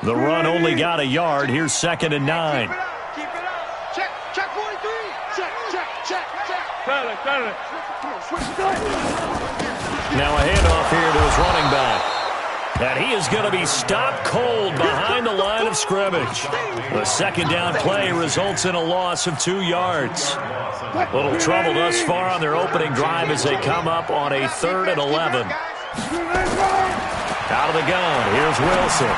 The run only got a yard. Here's 2nd and 9. Keep it up. Check 43. Check. Now a handoff here to his running back. And he is going to be stopped cold behind the line of scrimmage. The 2nd down play results in a loss of 2 yards. Little trouble thus far on their opening drive as they come up on a 3rd and 11. Out of the gun, here's Wilson.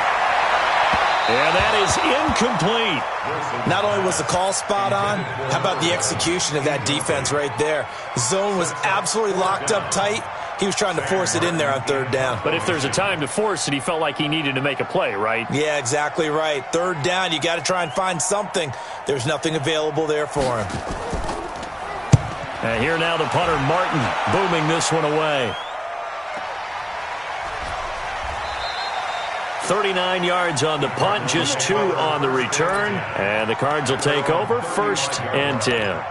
And that is incomplete. Not only was the call spot on, how about the execution of that defense right there? The zone was absolutely locked up tight. He was trying to force it in there on 3rd down. But if there's a time to force it, he felt like he needed to make a play, right? Yeah, exactly right. 3rd down, you got to try and find something. There's nothing available there for him. And here now the punter, Martin, booming this one away. 39 yards on the punt, just 2 on the return. And the Cards will take over, 1st and 10.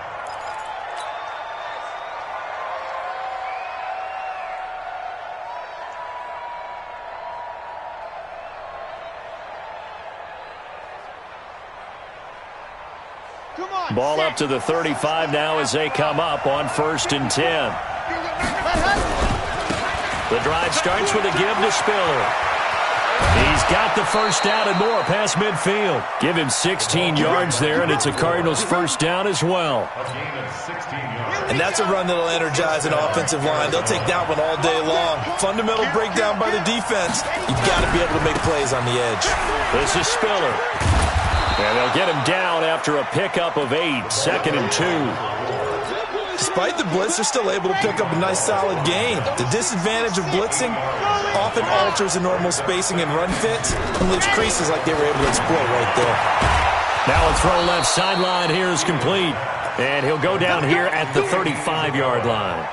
Ball up to the 35 now as they come up on 1st and 10. The drive starts with a give to Spiller. He's got the 1st down and more past midfield. Give him 16 yards there, and it's a Cardinals 1st down as well. And that's a run that'll energize an offensive line. They'll take that one all day long. Fundamental breakdown by the defense. You've got to be able to make plays on the edge. This is Spiller. And they'll get him down after a pickup of 8, 2nd and 2. Despite the blitz, they're still able to pick up a nice solid gain. The disadvantage of blitzing often alters the normal spacing and run fits and leaves creases like they were able to exploit right there. Now a throw left sideline here is complete. And he'll go down here at the 35-yard line.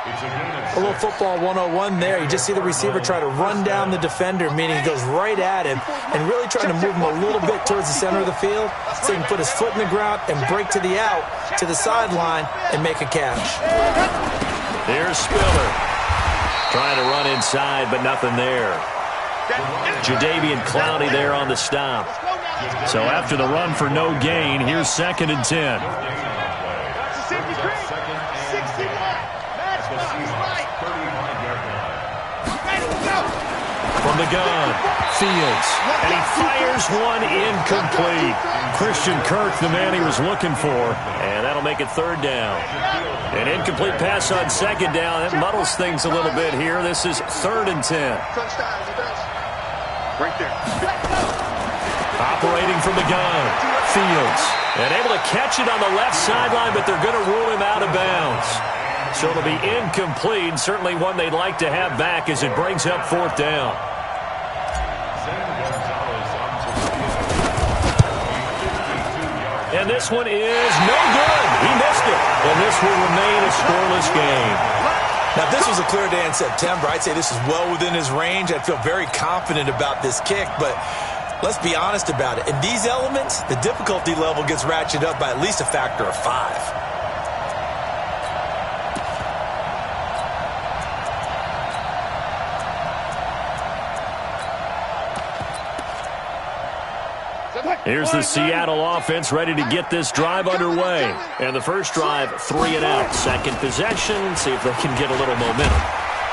A little football 101 there. You just see the receiver try to run down the defender, meaning he goes right at him and really trying to move him a little bit towards the center of the field so he can put his foot in the ground and break to the out, to the sideline, and make a catch. There's Spiller. Trying to run inside, but nothing there. Jadeveon Clowney there on the stop. So after the run for no gain, here's 2nd and 10. From the gun, Fields, and he fires one incomplete. Christian Kirk, the man he was looking for, and that'll make it 3rd down. An incomplete pass on 2nd down. That muddles things a little bit here. This is 3rd and 10. Right there. Operating from the gun, Fields, and able to catch it on the left sideline, but they're going to rule him out of bounds. So it'll be incomplete, certainly one they'd like to have back as it brings up 4th down. And this one is no good. He missed it. And this will remain a scoreless game. Now, if this was a clear day in September, I'd say this is well within his range. I'd feel very confident about this kick, but let's be honest about it. In these elements, the difficulty level gets ratcheted up by at least a factor of 5. Here's the Seattle offense ready to get this drive underway. And the first drive, 3 and out. Second possession, see if they can get a little momentum.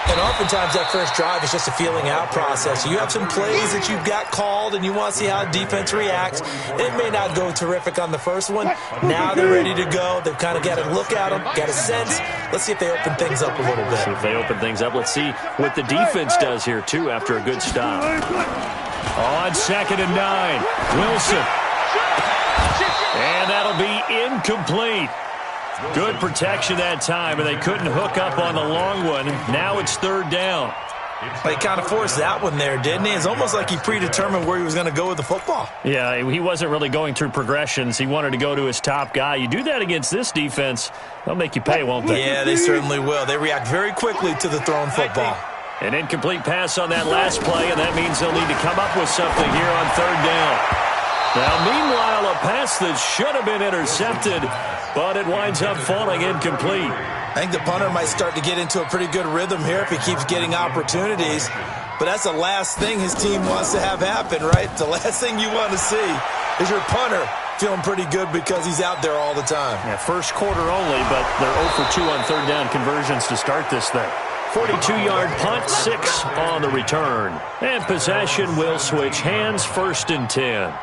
And oftentimes that first drive is just a feeling out process. You have some plays that you've got called and you want to see how defense reacts. It may not go terrific on the first one. Now they're ready to go. They've kind of got a look at them, got a sense. Let's see if they open things up a little bit. See if they open things up. Let's see what the defense does here, too, after a good stop. On 2nd and 9, Wilson. And that'll be incomplete. Good protection that time, and they couldn't hook up on the long one. Now it's 3rd down. He kind of forced that one there, didn't he? It's almost like he predetermined where he was going to go with the football. Yeah, he wasn't really going through progressions. He wanted to go to his top guy. You do that against this defense, they'll make you pay, won't they? Yeah, they certainly will. They react very quickly to the thrown football. An incomplete pass on that last play, and that means they'll need to come up with something here on 3rd down. Now, meanwhile, a pass that should have been intercepted, but it winds up falling incomplete. I think the punter might start to get into a pretty good rhythm here if he keeps getting opportunities. But that's the last thing his team wants to have happen, right? The last thing you want to see is your punter feeling pretty good because he's out there all the time. Yeah, first quarter only, but they're 0 for 2 on third down conversions to start this thing. 42-yard punt, 6 on the return. And possession will switch hands, 1st and 10.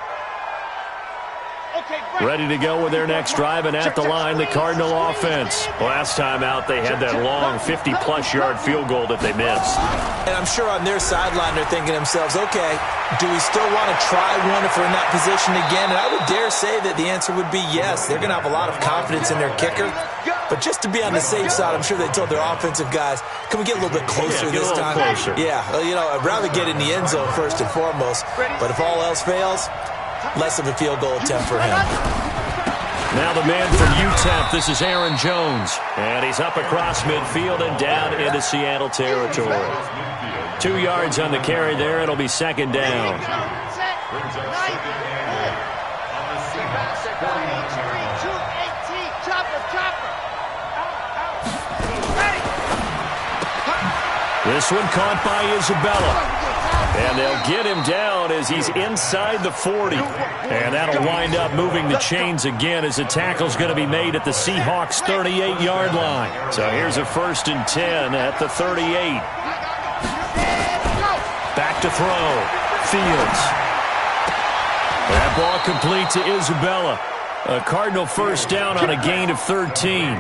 Ready to go with their next drive, and at the line, the Cardinal offense. Last time out, they had that long 50-plus yard field goal that they missed. And I'm sure on their sideline, they're thinking to themselves, okay, do we still want to try one if we're in that position again? And I would dare say that the answer would be yes. They're going to have a lot of confidence in their kicker. But just to be on the safe side, I'm sure they told their offensive guys, can we get a little bit closer this time? Closer. Yeah, well, you know, I'd rather get in the end zone first and foremost. But if all else fails, less of a field goal attempt for him. Now the man from UTEP, this is Aaron Jones. And he's up across midfield and down into Seattle territory. 2 yards on the carry there. It'll be 2nd down. This one caught by Isabella. And they'll get him down as he's inside the 40. And that'll wind up moving the chains again as the tackle's going to be made at the Seahawks' 38-yard line. So here's a 1st and 10 at the 38. Back to throw. Fields. That ball complete to Isabella. A Cardinal 1st down on a gain of 13.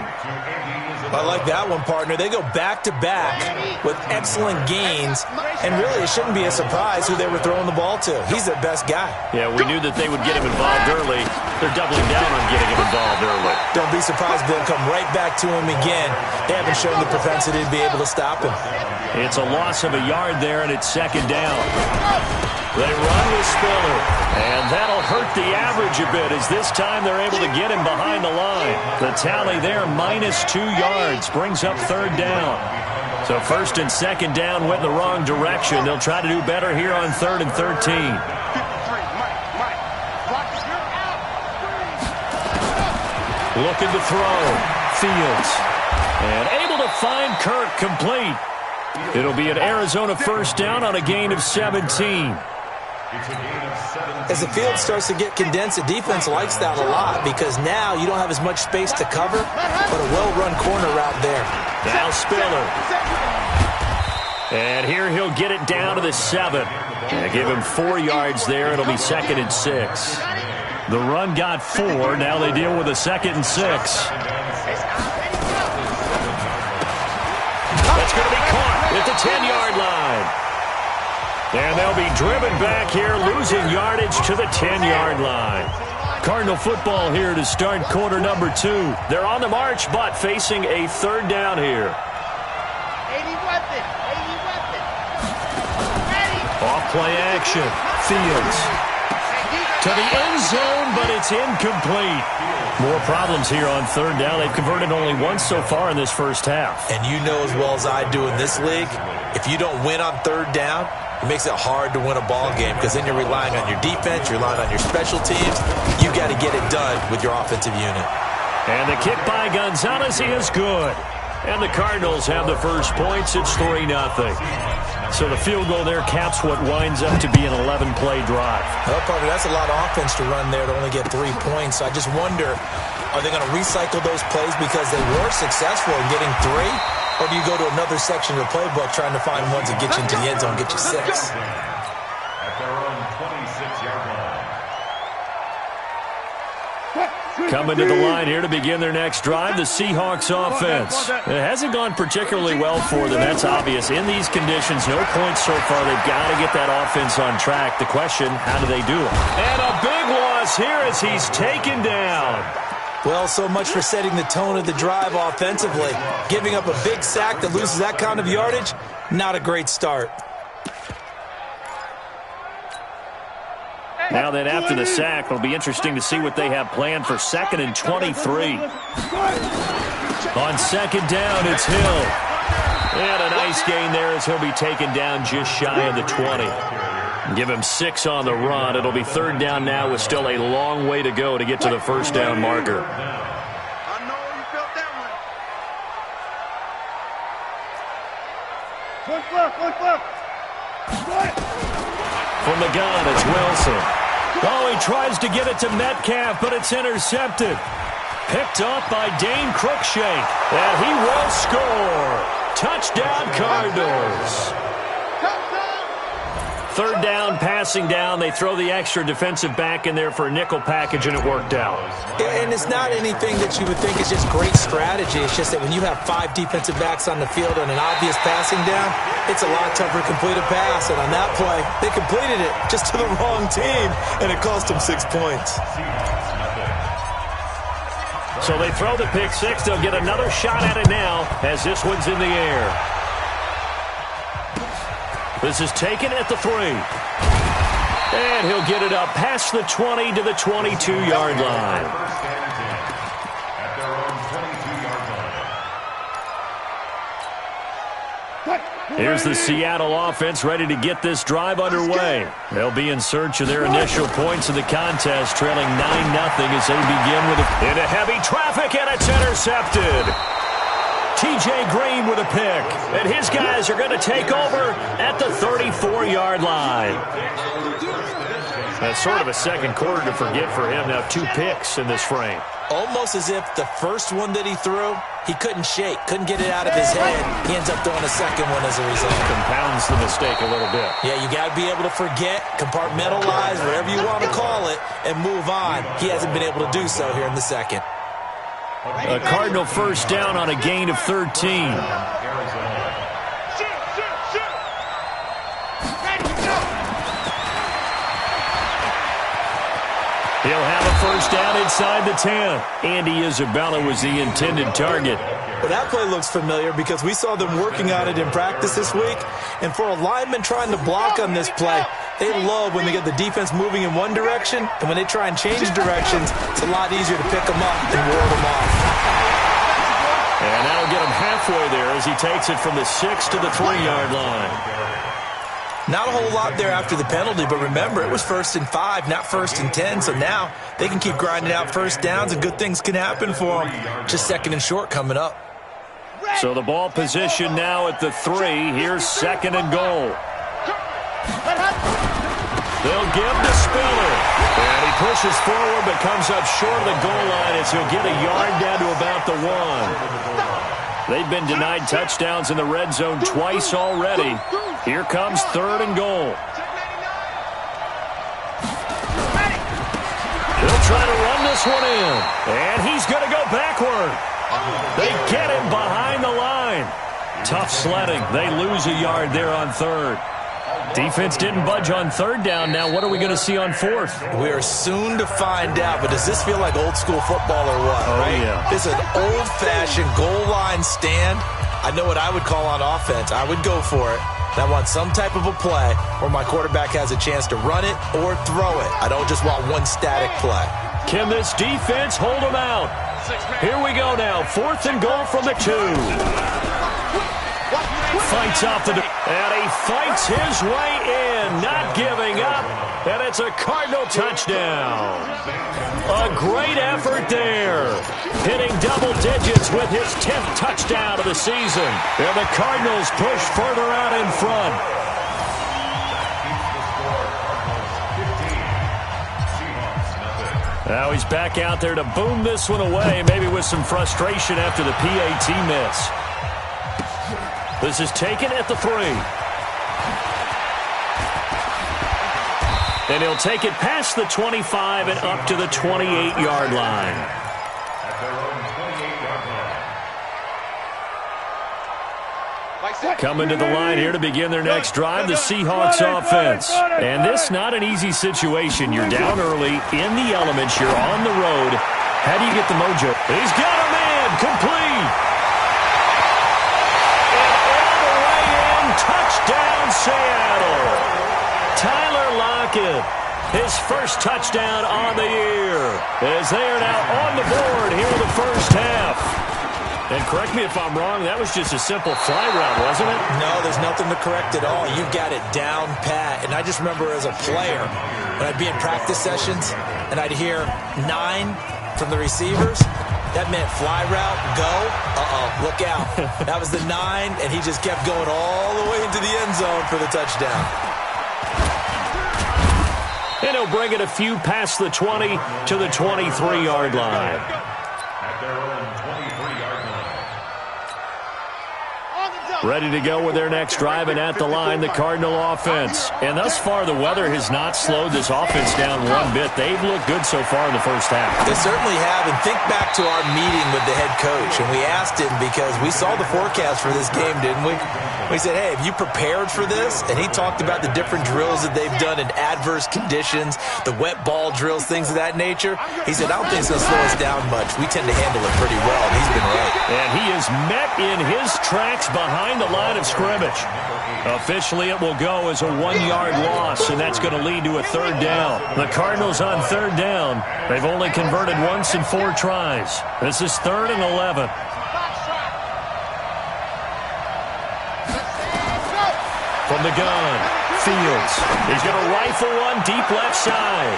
I like that one, partner. They go back-to-back with excellent gains, and really it shouldn't be a surprise who they were throwing the ball to. He's their best guy. Yeah, we knew that they would get him involved early. They're doubling down on getting him involved early. Don't be surprised if they'll come right back to him again. They haven't shown the propensity to be able to stop him. It's a loss of a yard there, and it's 2nd down. They run with Spiller, and that'll hurt the average a bit as this time they're able to get him behind the line. The tally there, -2 yards, brings up 3rd down. So 1st and 2nd down went in the wrong direction. They'll try to do better here on 3rd and 13. Looking to throw. Fields. And able to find Kirk complete. It'll be an Arizona 1st down on a gain of 17. As the field starts to get condensed, the defense likes that a lot because now you don't have as much space to cover, but a well-run corner route there. Now Spiller. And here he'll get it down to the 7. And give him 4 yards there. It'll be 2nd and 6. The run got 4. Now they deal with a 2nd and 6. That's going to be caught at the 10-yard line. And they'll be driven back here, losing yardage to the 10-yard line. Cardinal football here to start quarter number 2. They're on the march, but facing a 3rd down here. 80 weapon. Off play action. Fields. To the end zone, but it's incomplete. More problems here on 3rd down. They've converted only once so far in this first half. And you know as well as I do in this league, if you don't win on 3rd down, it makes it hard to win a ball game because then you're relying on your defense, you're relying on your special teams. You got to get it done with your offensive unit. And the kick by Gonzalez is good. And the Cardinals have the first points. It's 3-0. So the field goal there caps what winds up to be an 11-play drive. Well, partner, that's a lot of offense to run there to only get 3 points. So I just wonder, are they going to recycle those plays because they were successful in getting 3? Or do you go to another section of the playbook trying to find ones that get you into the end zone, get you 6? At their own 26-yard line. Coming to the line here to begin their next drive, the Seahawks offense. It hasn't gone particularly well for them. That's obvious. In these conditions, no points so far. They've got to get that offense on track. The question, how do they do it? And a big loss here as he's taken down. Well, so much for setting the tone of the drive offensively. Giving up a big sack that loses that kind of yardage, not a great start. Now then, after the sack, it'll be interesting to see what they have planned for 2nd and 23. On 2nd down, it's Hill. And a nice gain there as he'll be taken down just shy of the 20. Give him 6 on the run. It'll be 3rd down now with still a long way to go to get to the 1st down marker. I know you felt that one. One flip. the gun, it's Wilson. Oh, he tries to get it to Metcalf, but it's intercepted. Picked up by Dane Cruikshank, and he will score. Touchdown, Cardinals. Third down, passing down. They throw the extra defensive back in there for a nickel package, and it worked out. And it's not anything that you would think is just great strategy. It's just that when you have 5 defensive backs on the field on an obvious passing down, it's a lot tougher to complete a pass. And on that play, they completed it just to the wrong team, and it cost them 6 points. So they throw the pick six. They'll get another shot at it now as this one's in the air. This is taken at the 3. And he'll get it up past the 20 to the 22-yard line. At their own 22-yard line. Here's the Seattle offense ready to get this drive underway. They'll be in search of their initial points in the contest, trailing 9-0 as they begin with into heavy traffic, and it's intercepted. T.J. Green with a pick, and his guys are going to take over at the 34-yard line. That's sort of a second quarter to forget for him. Now 2 picks in this frame. Almost as if the first one that he threw, he couldn't shake, couldn't get it out of his head. He ends up throwing a second one as a result. Compounds the mistake a little bit. Yeah, you got to be able to forget, compartmentalize, whatever you want to call it, and move on. He hasn't been able to do so here in the second. A Cardinal first down on a gain of 13. He'll have a first down inside the 10. Andy Isabella was the intended target. Well, that play looks familiar because we saw them working on it in practice this week. And for a lineman trying to block on this play, they love when they get the defense moving in one direction. And when they try and change directions, it's a lot easier to pick them up and ward them off. And that'll get him halfway there as he takes it from the 6 to the 3-yard line. Not a whole lot there after the penalty, but remember, it was 1st and 5, not 1st and 10. So now they can keep grinding out first downs, and good things can happen for them. Just 2nd and short coming up. So the ball position now at the 3. Here's 2nd and goal. They'll give to Spiller. And he pushes forward but comes up short of the goal line as he'll get a yard down to about the 1. They've been denied touchdowns in the red zone twice already. Here comes 3rd and goal. He'll try to run this one in. And he's going to go backward. They get him behind the line. Tough sledding. They lose a yard there on 3rd. Defense didn't budge on 3rd down. Now what are we going to see on 4th? We are soon to find out, but does this feel like old school football or what? Oh, right? Yeah. This is an old-fashioned goal line stand. I know what I would call on offense. I would go for it. I want some type of a play where my quarterback has a chance to run it or throw it. I don't just want one static play. Can this defense hold them out? Here we go now. 4th and goal from the 2. Fights off the... And he fights his way in, not giving up. And it's a Cardinal touchdown. A great effort there. Hitting double digits with his 10th touchdown of the season. And the Cardinals push further out in front. Now he's back out there to boom this one away, maybe with some frustration after the PAT miss. This is taken at the 3. And he'll take it past the 25 and up to the 28-yard line. At their own 28-yard line. Coming to the line here to begin their next drive, the Seahawks offense. And this not an easy situation. You're down early, in the elements, you're on the road. How do you get the mojo? He's got a man, complete. Touchdown, Seattle. Tyler Lockett, his first touchdown on the year, as they are now on the board here in the first half. And correct me if I'm wrong, that was just a simple fly route, wasn't it? No, there's nothing to correct at all. You've got it down pat. And I just remember as a player, when I'd be in practice sessions, and I'd hear 9 from the receivers, that meant fly route, go, look out. That was the 9, and he just kept going all the way into the end zone for the touchdown. And he'll bring it a few past the 20 to the 23-yard line. At their own 23-yard line. Ready to go with their next drive, and at the line, the Cardinal offense. And thus far, the weather has not slowed this offense down one bit. They've looked good so far in the first half. They certainly have, and think back to our meeting with the head coach, and we asked him because we saw the forecast for this game, didn't we? We said, hey, have you prepared for this? And he talked about the different drills that they've done in adverse conditions, the wet ball drills, things of that nature. He said, I don't think it's going to slow us down much. We tend to handle it pretty well, and he's been right. And he is met in his tracks behind the line of scrimmage. Officially, it will go as a 1-yard loss, and that's going to lead to a third down. The Cardinals on third down. They've only converted once in 4 tries. This is 3rd and 11. From the gun, Fields. He's going to rifle one deep left side.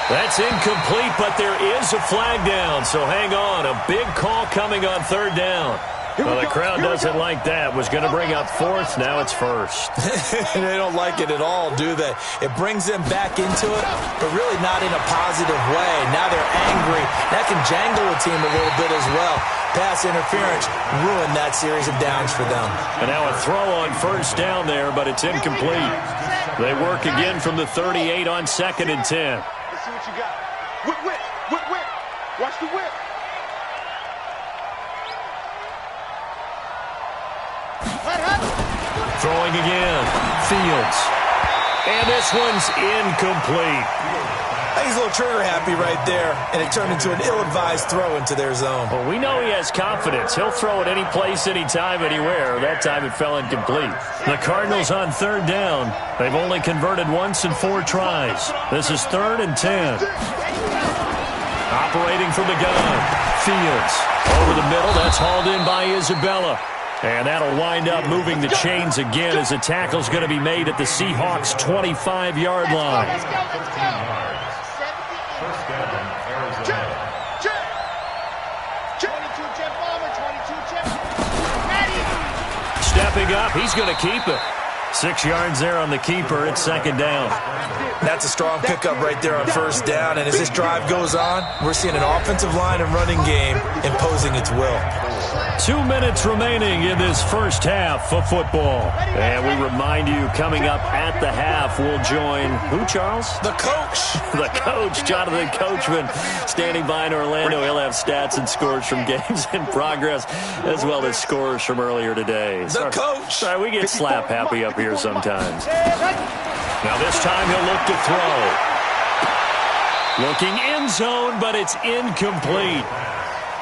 That's incomplete, but there is a flag down, so hang on. A big call coming on third down. Well, the crowd doesn't like that. Was going to bring up 4th. Now it's 1st. They don't like it at all, do they? It brings them back into it, but really not in a positive way. Now they're angry. That can jangle a team a little bit as well. Pass interference ruined that series of downs for them. And now a throw on first down there, but it's incomplete. They work again from the 38 on 2nd and 10. Let's see what you got. Whip. Watch the whip. Throwing again. Fields. And this one's incomplete. He's a little trigger happy right there, and it turned into an ill-advised throw into their zone. Well, we know he has confidence. He'll throw it any place, anytime, anywhere. That time it fell incomplete. The Cardinals on third down. They've only converted once in 4 tries. This is 3rd and 10. Operating from the gun. Fields. Over the middle. That's hauled in by Isabella. And that'll wind up moving the chains again as the tackle's going to be made at the Seahawks' 25-yard line. Let's go. First down, Arizona. 22 Jet Bomber, 22 Jet. Stepping up, he's going to keep it. 6 yards there on the keeper. It's 2nd down. That's a strong pickup right there on first down. And as this drive goes on, we're seeing an offensive line and running game imposing its will. 2 minutes remaining in this first half of football. And we remind you, coming up at the half, we'll join who, Charles? The coach. The coach, Jonathan Coachman, standing by in Orlando. He'll have stats and scores from games in progress, as well as scores from earlier today. The coach. Sorry, we get slap happy up here sometimes. Now this time he'll look to throw. Looking end zone, but it's incomplete.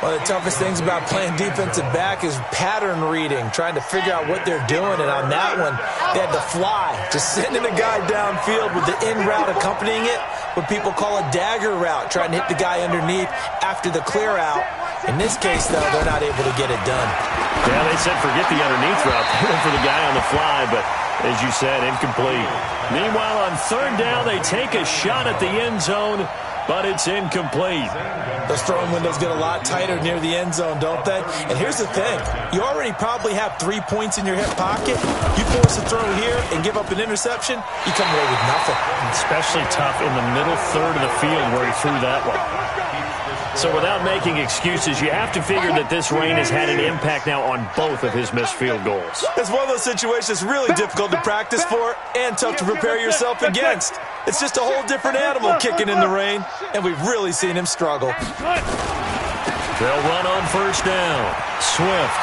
One of the toughest things about playing defensive back is pattern reading, trying to figure out what they're doing. And on that one, they had to fly, just sending a guy downfield with the in route accompanying it, what people call a dagger route, trying to hit the guy underneath after the clear out. In this case, though, they're not able to get it done. Yeah, they said forget the underneath route. They went for the guy on the fly, but as you said, incomplete. Meanwhile, on third down, they take a shot at the end zone, but it's incomplete. Those throwing windows get a lot tighter near the end zone, don't they? And here's the thing. You already probably have 3 points in your hip pocket. You force a throw here and give up an interception, you come away with nothing. Especially tough in the middle third of the field where he threw that one. So without making excuses, you have to figure that this rain has had an impact now on both of his missed field goals. It's one of those situations really difficult to practice for and tough to prepare yourself against. It's just a whole different animal kicking in the rain, and we've really seen him struggle. They'll run on first down. Swift.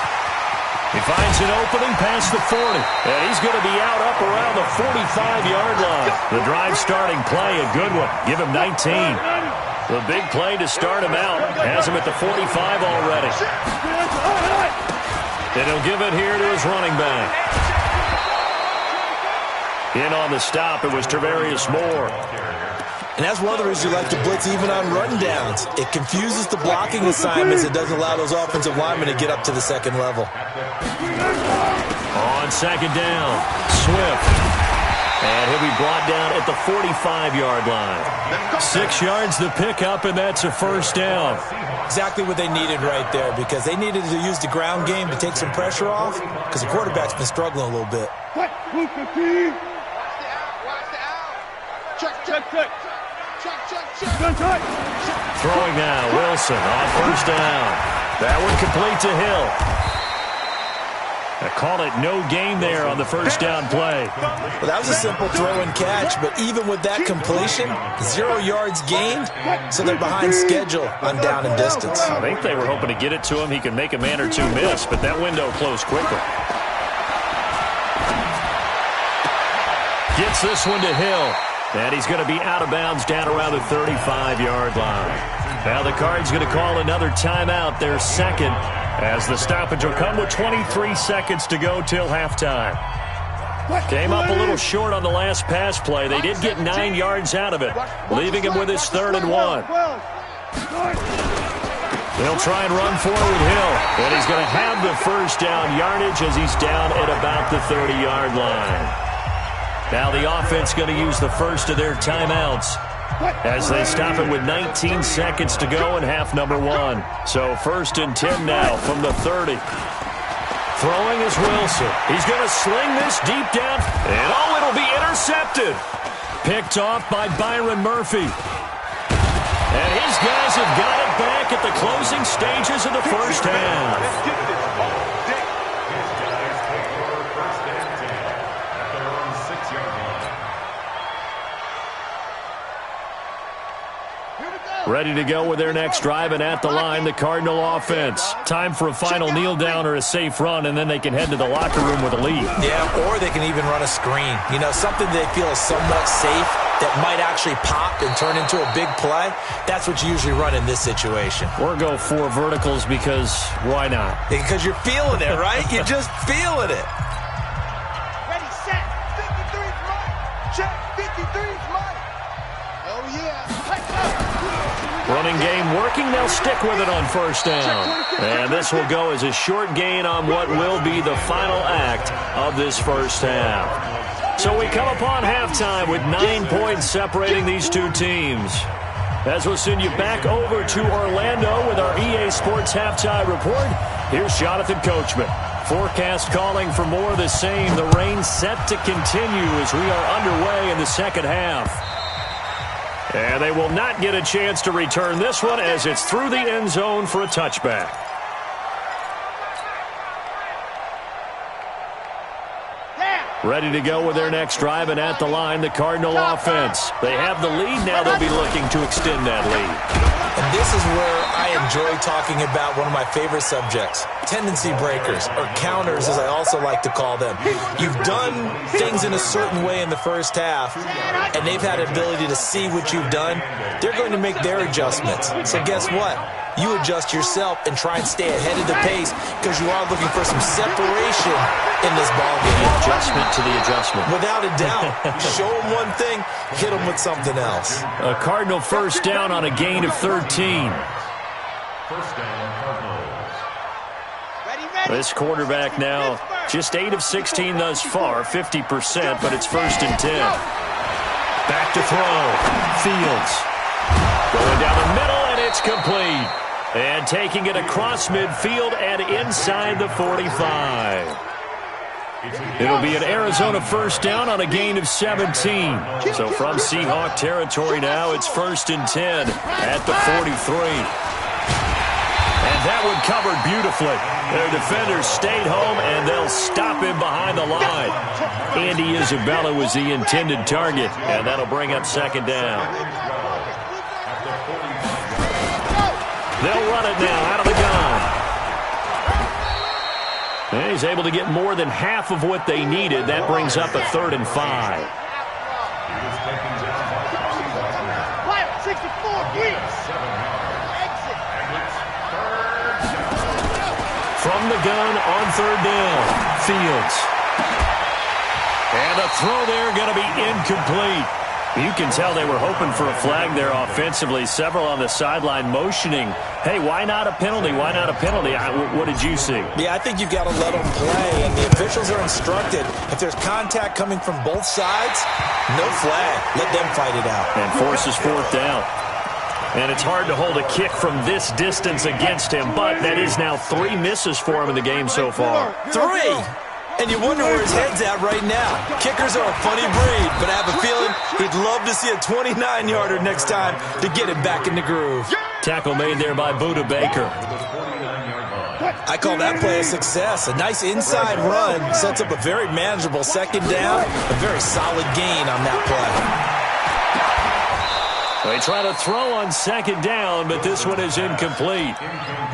He finds an opening past the 40, and he's going to be out up around the 45-yard line. The drive starting play, a good one. Give him 19. The big play to start him out. Has him at the 45 already. And he'll give it here to his running back. In on the stop, it was Travarius Moore. And that's one of the reasons you like to blitz even on run downs. It confuses the blocking assignments. It doesn't allow those offensive linemen to get up to the second level. On second down, Swift. And he'll be brought down at the 45-yard line. 6 yards the pickup, and that's a first down. Exactly what they needed right there, because they needed to use the ground game to take some pressure off, because the quarterback's been struggling a little bit. Throwing now, Wilson on first down. That one complete to Hill. I call it no gain there on the first down play. Well, that was a simple throw and catch, but even with that completion, 0 yards gained, so they're behind schedule on down and distance. I think they were hoping to get it to him. He could make a man or two miss, but that window closed quickly. Gets this one to Hill, and he's going to be out of bounds down around the 35-yard line. Now the Cards going to call another timeout, their second, as the stoppage will come with 23 seconds to go till halftime. Came up a little short on the last pass play. They did get 9 yards out of it, leaving him with his 3rd and 1. They'll try and run forward with Hill, and he's going to have the first down yardage as he's down at about the 30-yard line. Now the offense going to use the first of their timeouts as they stop it with 19 seconds to go in half number 1. So 1st and 10 now from the 30. Throwing is Wilson. He's going to sling this deep down, and it'll be intercepted. Picked off by Byron Murphy. And his guys have got it back at the closing stages of the first half. Ready to go with their next drive, and at the line, the Cardinal offense. Time for a final kneel down or a safe run, and then they can head to the locker room with a lead. Yeah, or they can even run a screen. You know, something they feel is somewhat safe that might actually pop and turn into a big play. That's what you usually run in this situation. Or go 4 verticals because why not? Because you're feeling it, right? You're just feeling it. Ready, set, 53's mine. Check, 53's mine. Oh, yeah. Running game working. They'll stick with it on first down. And this will go as a short gain on what will be the final act of this first half. So we come upon halftime with 9 points separating these two teams. As we'll send you back over to Orlando with our EA Sports Halftime Report, here's Jonathan Coachman. Forecast calling for more of the same. The rain set to continue as we are underway in the second half. And they will not get a chance to return this one as it's through the end zone for a touchback. Ready to go with their next drive, and at the line, the Cardinal offense. They have the lead. Now they'll be looking to extend that lead. And this is where I enjoy talking about one of my favorite subjects, tendency breakers, or counters as I also like to call them. You've done things in a certain way in the first half, and they've had ability to see what you've done. They're going to make their adjustments. So guess what? You adjust yourself and try and stay ahead of the pace because you are looking for some separation in this ballgame. Adjustment to the adjustment. Without a doubt. Show them one thing, hit them with something else. A Cardinal first down on a gain of 13. First down, Cardinals. This quarterback now just 8 of 16 thus far, 50%, but it's 1st and 10. Back to throw. Fields. Going down the middle, and it's complete. And taking it across midfield and inside the 45. It'll be an Arizona first down on a gain of 17. So from Seahawk territory now, it's 1st and 10 at the 43. And that one covered beautifully. Their defenders stayed home, and they'll stop him behind the line. Andy Isabella was the intended target, and that'll bring up 2nd down. They'll run it now out of the gun. And he's able to get more than half of what they needed. That brings up a 3rd and 5. 64, From the gun on 3rd down, Fields. And a throw there going to be incomplete. You can tell they were hoping for a flag there offensively. Several on the sideline motioning, hey, why not a penalty? Why not a penalty? What did you see? Yeah, I think you've got to let them play, and the officials are instructed. If there's contact coming from both sides, no flag. Let them fight it out. And forces 4th down. And it's hard to hold a kick from this distance against him, but that is now 3 misses for him in the game so far. 3? And you wonder where his head's at right now. Kickers are a funny breed, but I have a feeling he'd love to see a 29-yarder next time to get him back in the groove. Tackle made there by Buda Baker. I call that play a success. A nice inside run sets up a very manageable second down. A very solid gain on that play. They try to throw on second down, but this one is incomplete.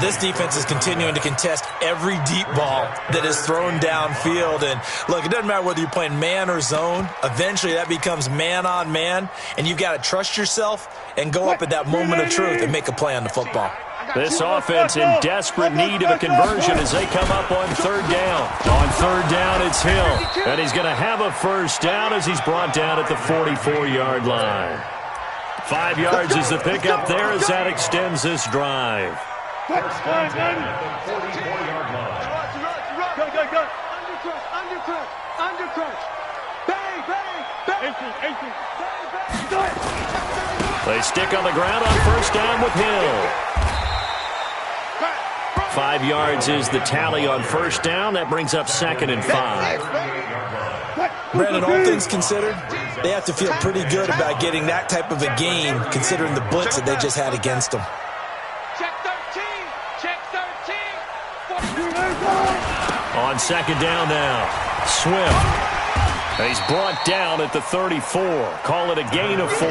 This defense is continuing to contest every deep ball that is thrown downfield. And look, it doesn't matter whether you're playing man or zone. Eventually that becomes man on man, and you've got to trust yourself and go up at that moment of truth and make a play on the football. This offense in desperate need of a conversion as they come up on third down. On third down, it's Hill. And he's going to have a first down as he's brought down at the 44-yard line. 5 yards is the pickup there as that extends this drive. First and 10 at the 44-yard line. Undercrunch. Bang, bang, bang. They stick on the ground on first down with Hill. 5 yards is the tally on first down. That brings up 2nd and 5. Brandon, all things considered, they have to feel pretty good about getting that type of a gain considering the blitz that they just had against them. Check 13. On second down now, Swift. He's brought down at the 34. Call it a gain of 4.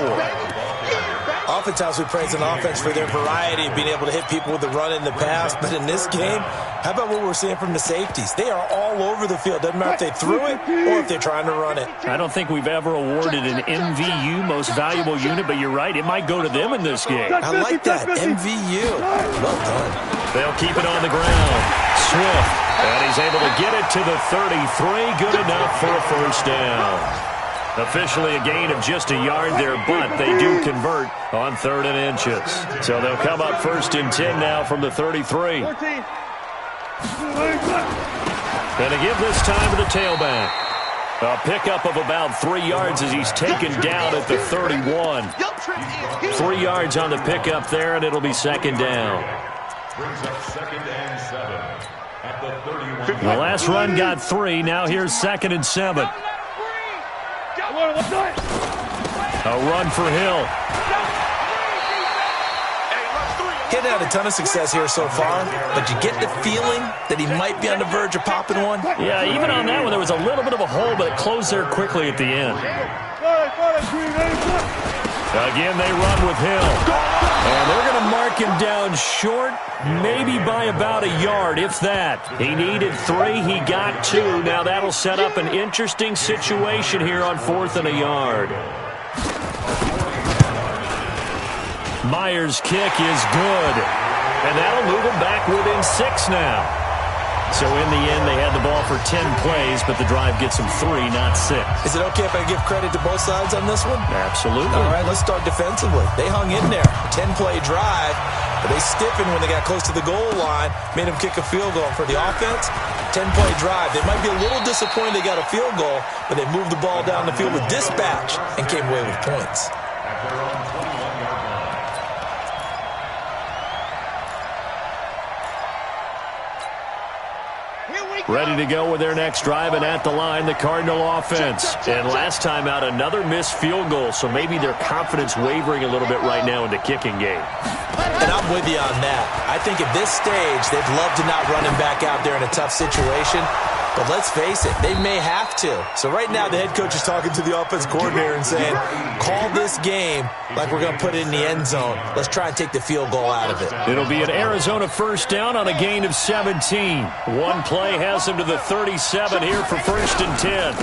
Oftentimes we praise an offense for their variety of being able to hit people with the run in the pass, but in this game, how about what we're seeing from the safeties? They are all over the field. Doesn't matter if they threw it or if they're trying to run it. I don't think we've ever awarded an MVU, most valuable unit, but you're right, it might go to them in this game. I like that, MVU. Well done. They'll keep it on the ground. Swift, and he's able to get it to the 33. Good enough for a first down. Officially a gain of just a yard there, but they do convert on 3rd and inches. So they'll come up 1st and 10 now from the 33. Going to give this time to the tailback. A pickup of about 3 yards as he's taken down at the 31. 3 yards on the pickup there, and it'll be 2nd down. Brings up 2nd and 7 at the 31. The last run got 3. Now here's 2nd and 7. A run for Hill. Getting had a ton of success here so far, but you get the feeling that he might be on the verge of popping one. Yeah, even on that one, there was a little bit of a hole, but it closed there quickly at the end. Again, they run with Hill. And they're going to mark him down short, maybe by about a yard, if that. He needed 3. He got 2. Now that'll set up an interesting situation here on 4th and a yard. Myers' kick is good. And that'll move him back within 6 now. So in the end, they had the ball for 10 plays, but the drive gets them 3, not 6. Is it okay if I give credit to both sides on this one? Absolutely. All right, let's start defensively. They hung in there. 10-play drive, but they stiffened when they got close to the goal line, made them kick a field goal. For the offense, 10-play drive. They might be a little disappointed they got a field goal, but they moved the ball down the field with dispatch and came away with points. At their own 21-yard line. Ready to go with their next drive, and at the line, the Cardinal offense. And last time out, another missed field goal, so maybe their confidence wavering a little bit right now in the kicking game. And I'm with you on that. I think at this stage, they'd love to not run him back out there in a tough situation. But let's face it, they may have to. So right now, the head coach is talking to the offense coordinator and saying, call this game like we're going to put it in the end zone. Let's try and take the field goal out of it. It'll be an Arizona first down on a gain of 17. One play has him to the 37 here for 1st and 10.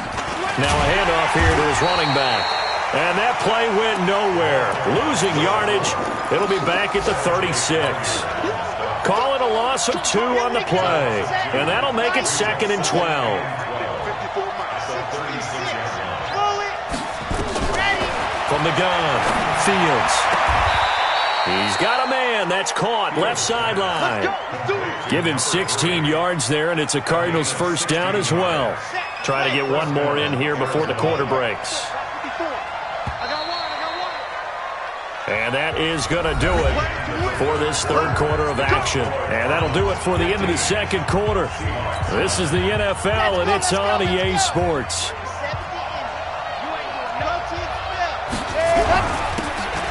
Now a handoff here to his running back. And that play went nowhere. Losing yardage. It'll be back at the 36. Call it a loss of 2 on the play. And that'll make it 2nd and 12. From the gun, Fields. He's got a man. That's caught. Left sideline. Give him 16 yards there, and it's a Cardinals first down as well. Try to get one more in here before the quarter breaks. And that is going to do it for this third quarter of action. And that'll do it for the end of the second quarter. This is the NFL, and it's on EA Sports.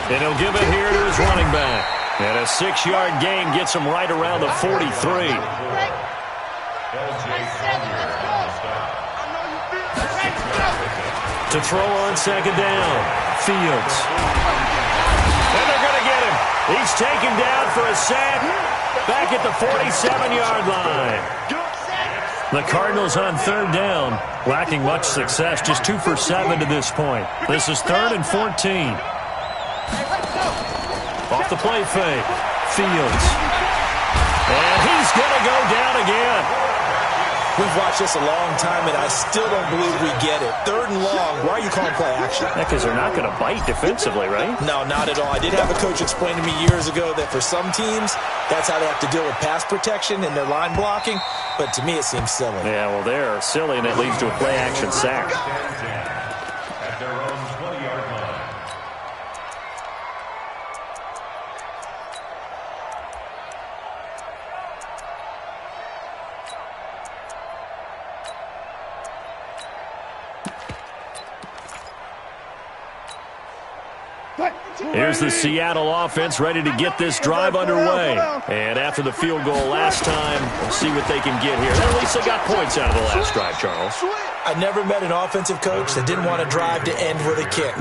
And he'll give it here to his running back. And a 6-yard gain gets him right around the 43. To throw on second down, Fields. And they're going to get him. He's taken down for a sack back at the 47-yard line. The Cardinals on third down, lacking much success, just 2 for 7 to this point. This is 3rd and 14. Off the play fake, Fields. And he's going to go down again. We've watched this a long time, and I still don't believe we get it. 3rd and long. Why are you calling play action? Because they're not going to bite defensively, right? No, not at all. I did have a coach explain to me years ago that for some teams, that's how they have to deal with pass protection and their line blocking. But to me, it seems silly. Yeah, well, they're silly, and it leads to a play action sack. At their own 20-yard line. Here's the Seattle offense ready to get this drive underway. And after the field goal last time, we'll see what they can get here. At least they got points out of the last drive, Charles. I never met an offensive coach that didn't want to drive to end with a kick.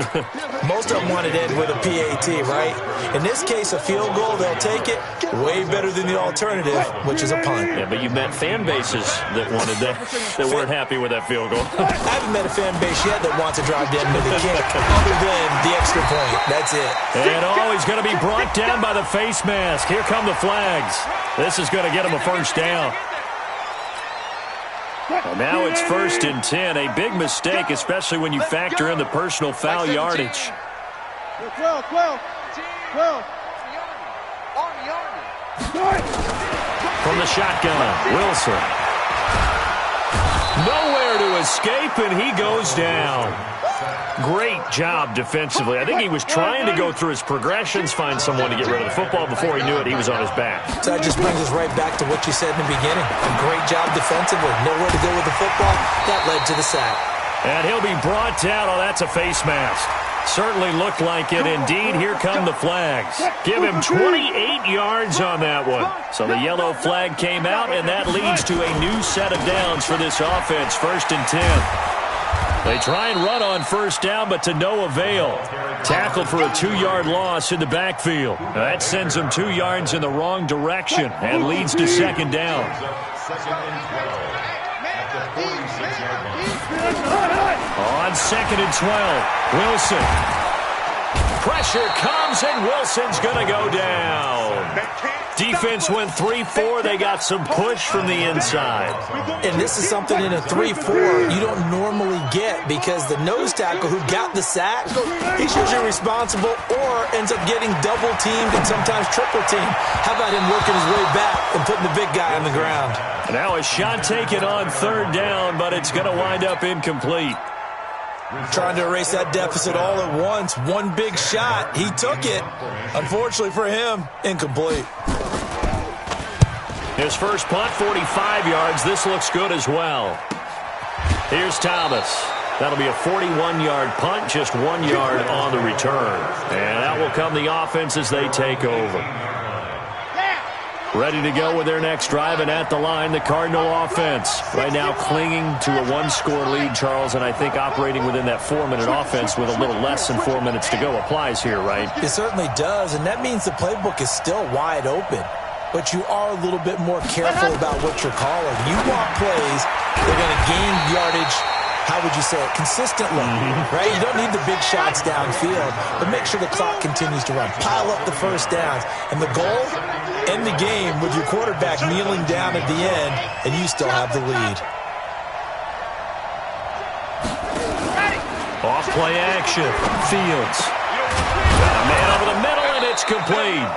Most of them wanted to end with a PAT, right? In this case, a field goal, they'll take it. Way better than the alternative, which is a punt. Yeah, but you met fan bases that wanted that weren't happy with that field goal. I haven't met a fan base yet that wants to drive to end with a kick, other than the extra point. That's it. And he's going to be brought down by the face mask. Here come the flags. This is going to get him a first down. And now it's 1st and 10. A big mistake, especially when you factor in the personal foul yardage. 12. From the shotgun, Wilson. Nowhere to escape, and he goes down. Great job defensively. I think he was trying to go through his progressions, find someone to get rid of the football. Before he knew it, he was on his back. So that just brings us right back to what you said in the beginning. A great job defensively. Nowhere to go with the football. That led to the sack. And he'll be brought down. Oh, that's a face mask. Certainly looked like it. Indeed, here come the flags. Give him 28 yards on that one. So the yellow flag came out, and that leads to a new set of downs for this offense. 1st and 10. They try and run on first down, but to no avail. Tackled for a 2-yard loss in the backfield. That sends them 2 yards in the wrong direction and leads to second down. On 2nd and 12, Wilson. Pressure comes, and Wilson's going to go down. Defense went 3-4. They got some push from the inside. And this is something in a 3-4 you don't normally get, because the nose tackle who got the sack, he's usually responsible or ends up getting double-teamed and sometimes triple-teamed. How about him working his way back and putting the big guy on the ground? Now a shot taken on 3rd down, but it's going to wind up incomplete. Trying to erase that deficit all at once. One big shot. He took it. Unfortunately for him, incomplete. His first punt, 45 yards. This looks good as well. Here's Thomas. That'll be a 41-yard punt, just 1 yard on the return. And out will come the offense as they take over. Ready to go with their next drive, and at the line, the Cardinal offense. Right now clinging to a 1-score lead, Charles, and I think operating within that 4-minute offense with a little less than 4 minutes to go applies here, right? It certainly does, and that means the playbook is still wide open. But you are a little bit more careful about what you're calling. You want plays that are going to gain yardage, how would you say it, consistently, right? You don't need the big shots downfield, but make sure the clock continues to run. Pile up the first downs. And the goal, end the game with your quarterback kneeling down at the end, and you still have the lead. Off play action. Fields. Got a man over the middle, and it's complete.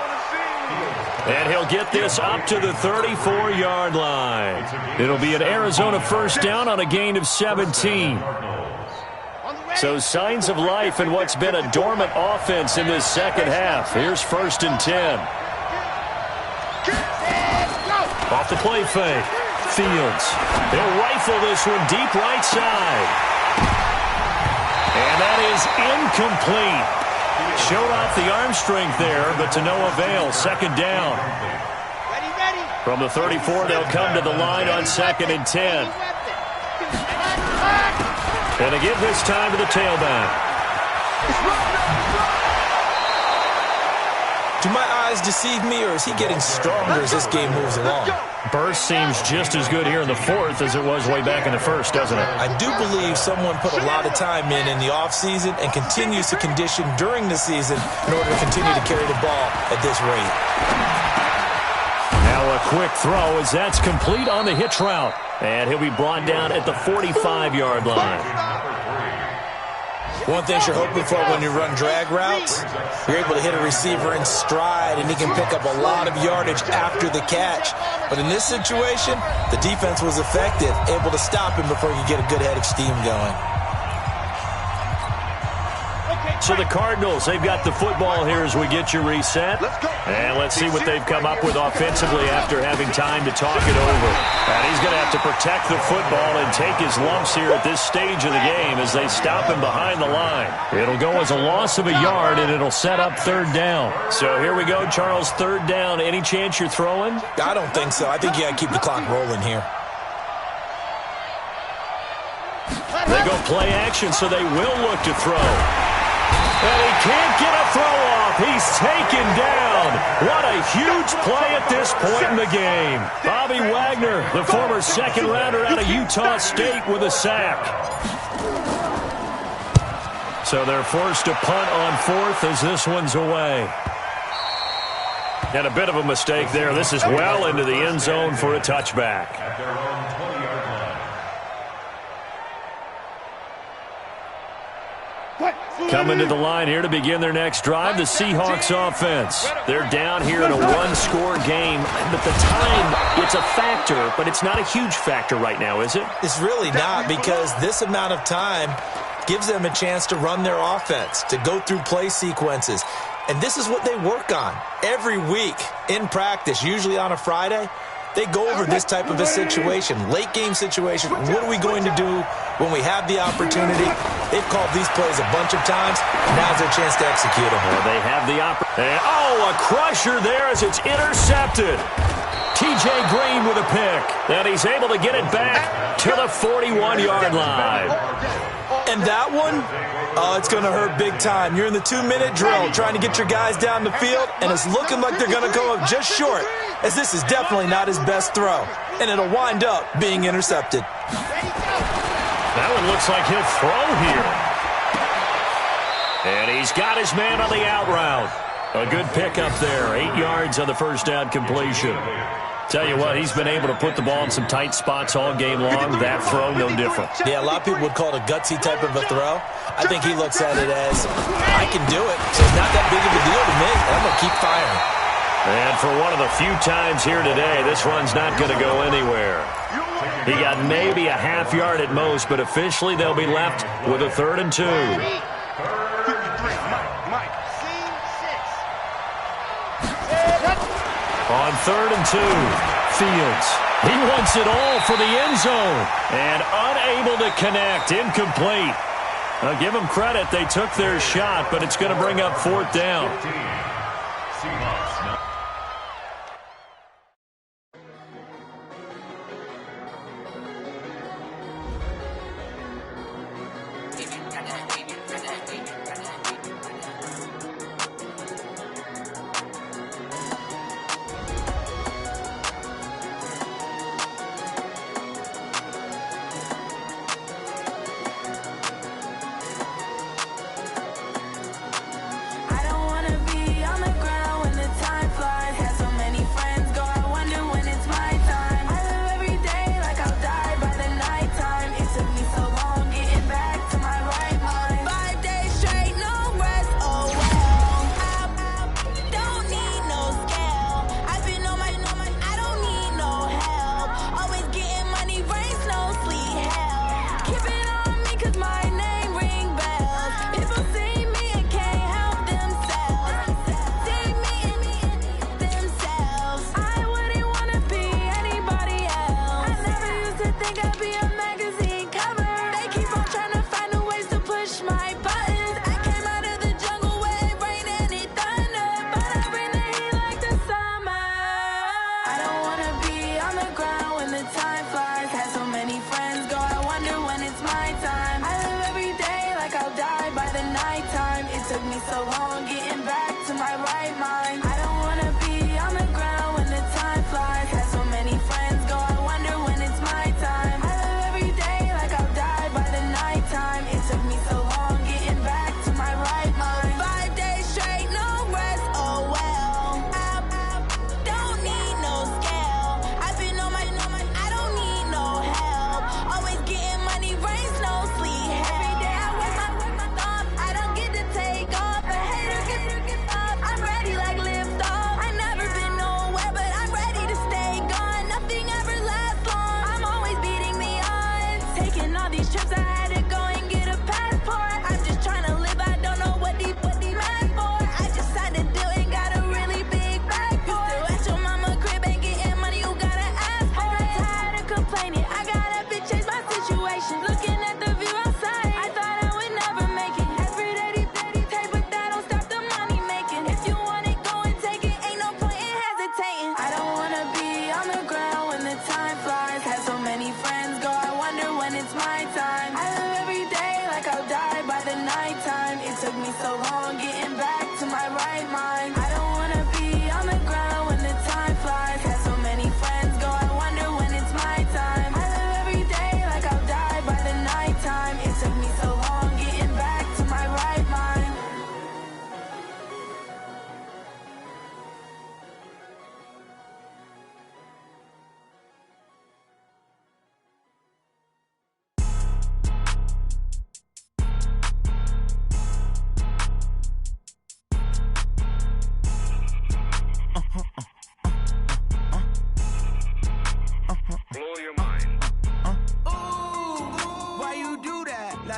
And he'll get this up to the 34-yard line. It'll be an Arizona first down on a gain of 17. So signs of life in what's been a dormant offense in this second half. Here's 1st and 10. Off the play fake. Fields. He'll rifle this one deep right side. And that is incomplete. Showed off the arm strength there, but to no avail. 2nd down. From the 34, they'll come to the line on 2nd and 10. And they give this time to the tailback. Do my eyes deceive me, or is he getting stronger as this game moves along? Burst seems just as good here in the 4th as it was way back in the 1st, doesn't it? I do believe someone put a lot of time in the offseason and continues to condition during the season in order to continue to carry the ball at this rate. Now a quick throw as that's complete on the hitch route. And he'll be brought down at the 45-yard line. One thing you're hoping for when you run drag routes, you're able to hit a receiver in stride, and he can pick up a lot of yardage after the catch. But in this situation, the defense was effective, able to stop him before he could get a good head of steam going. So the Cardinals, they've got the football here as we get you reset. And let's see what they've come up with offensively after having time to talk it over. And he's going to have to protect the football and take his lumps here at this stage of the game as they stop him behind the line. It'll go as a loss of a yard, and it'll set up 3rd down. So here we go, Charles, 3rd down. Any chance you're throwing? I don't think so. I think you got to keep the clock rolling here. They go play action, so they will look to throw. And he can't get a throw off. He's taken down. What a huge play at this point in the game. Bobby Wagner, the former 2nd rounder out of Utah State, with a sack. So they're forced to punt on 4th as this one's away. And a bit of a mistake there. This is well into the end zone for a touchback. Coming to the line here to begin their next drive, the Seahawks offense. They're down here in a one-score game, but the time, it's a factor, but it's not a huge factor right now, is it? It's really not, because this amount of time gives them a chance to run their offense, to go through play sequences. And this is what they work on every week in practice, usually on a Friday. They go over this type of a situation, late-game situation. What are we going to do when we have the opportunity? They've called these plays a bunch of times, and now's their chance to execute them. Well, they have the opportunity. Oh, a crusher there as it's intercepted. T.J. Green with a pick. And he's able to get it back to the 41-yard line. And that one, oh, it's going to hurt big time. You're in the 2-minute drill trying to get your guys down the field, and it's looking like they're going to go up just short, as this is definitely not his best throw. And it'll wind up being intercepted. That one looks like he'll throw here. And he's got his man on the out route. A good pickup there. 8 yards on the first down completion. Tell you what, he's been able to put the ball in some tight spots all game long. That throw, no different. Yeah, a lot of people would call it a gutsy type of a throw. I think he looks at it as, I can do it, so it's not that big of a deal to me, and I'm going to keep firing. And for one of the few times here today, this run's not going to go anywhere. He got maybe a half yard at most, but officially they'll be left with a 3rd and 2. On 3rd and 2, Fields. He wants it all for the end zone. And unable to connect, incomplete. Now give them credit, they took their shot, but it's going to bring up 4th down.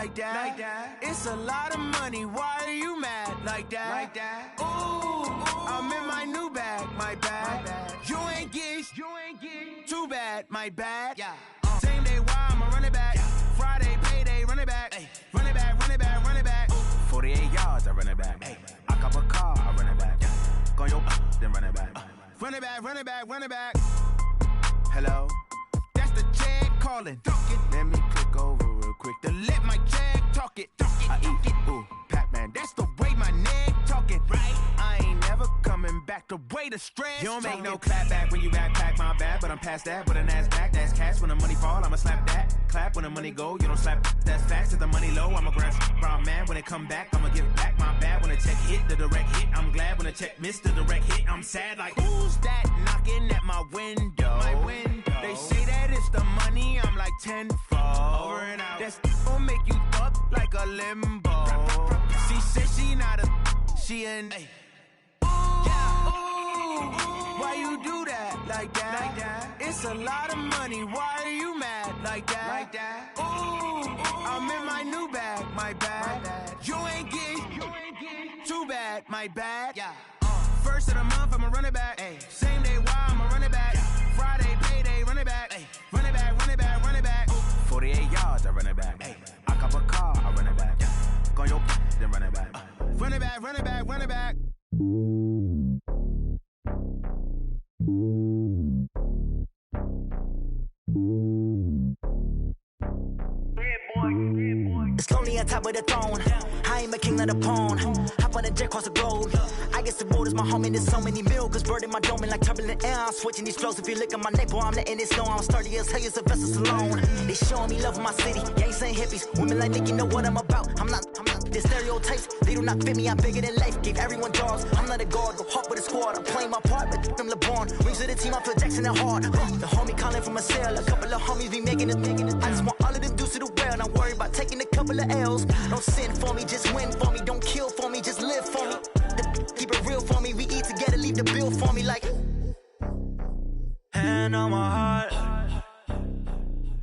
like that. It's a lot of money, why are you mad like that? Ooh, I'm in my new bag, my bad. You ain't get too bad, my bad. Same day, why I'ma run it back. Friday, payday, run it back. Run it back, run it back, run it back. 48 yards, I run it back. I cop a car, I run it back. Go your then run it back. Run it back, run it back, run it back. Hello? That's the jag calling. Let me click over real quick to let my jag talk it. I eat it, ooh, Pac-Man. That's the way my neck talking. Right? I ain't never coming back the way the stress. You don't make no clap back when you backpack, my bad. But I'm past that with a NASDAQ. That's cash when the money fall, I'ma slap that. Clap when the money go, you don't slap. That's facts. If the money low, I'ma grab brown man. When it come back, I'ma give back my bad. When the check hit, the direct hit. I'm glad when the check missed the direct hit. I'm sad like, who's that knocking at my window? My window. They say that it's the money, I'm like tenfold. Over and out. That's gon' make you up like a limbo. She said she not a, she an. Why you do that like that? It's a lot of money, why are you mad like that? Ooh, I'm in my new bag, my bad. You ain't get too bad, my bad. First of the month, I'ma run it back. Same day, why I'ma run it back. Friday, payday, run it back. Run it back, run it back, run it back. 48 yards, I run it back. I cop a car, I run it back. Go your then run it back. Run it back, run it back, run it back. It's lonely on top of the throne. I ain't a king, not a pawn. Hop on a jet across the globe. I guess the road is my home and there's so many milkers burning my dome and like turbulent air. I'm switching these flows. If you look at my neck, boy, I'm letting it snow. I'm sturdy as hell, Sylvester Stallone. They showing me love in my city. Gangs ain't hippies. Women like Nicky know what I'm about. I'm not the stereotypes. They do not fit me. I'm bigger than life. Give everyone jobs. I'm not a guard. Go hard with a squad. I'm playing my part, but them LeBron. Rings to the team. I feel Jackson and hard. The homie calling from a cell. A couple of homies be making it. I just want all of them dudes to do well. Not worry about taking a couple of L's. Don't sin for me, just win for me. Don't kill for me, just live for me. Keep it real for me. We eat together, leave the bill for me like. Hand on my heart,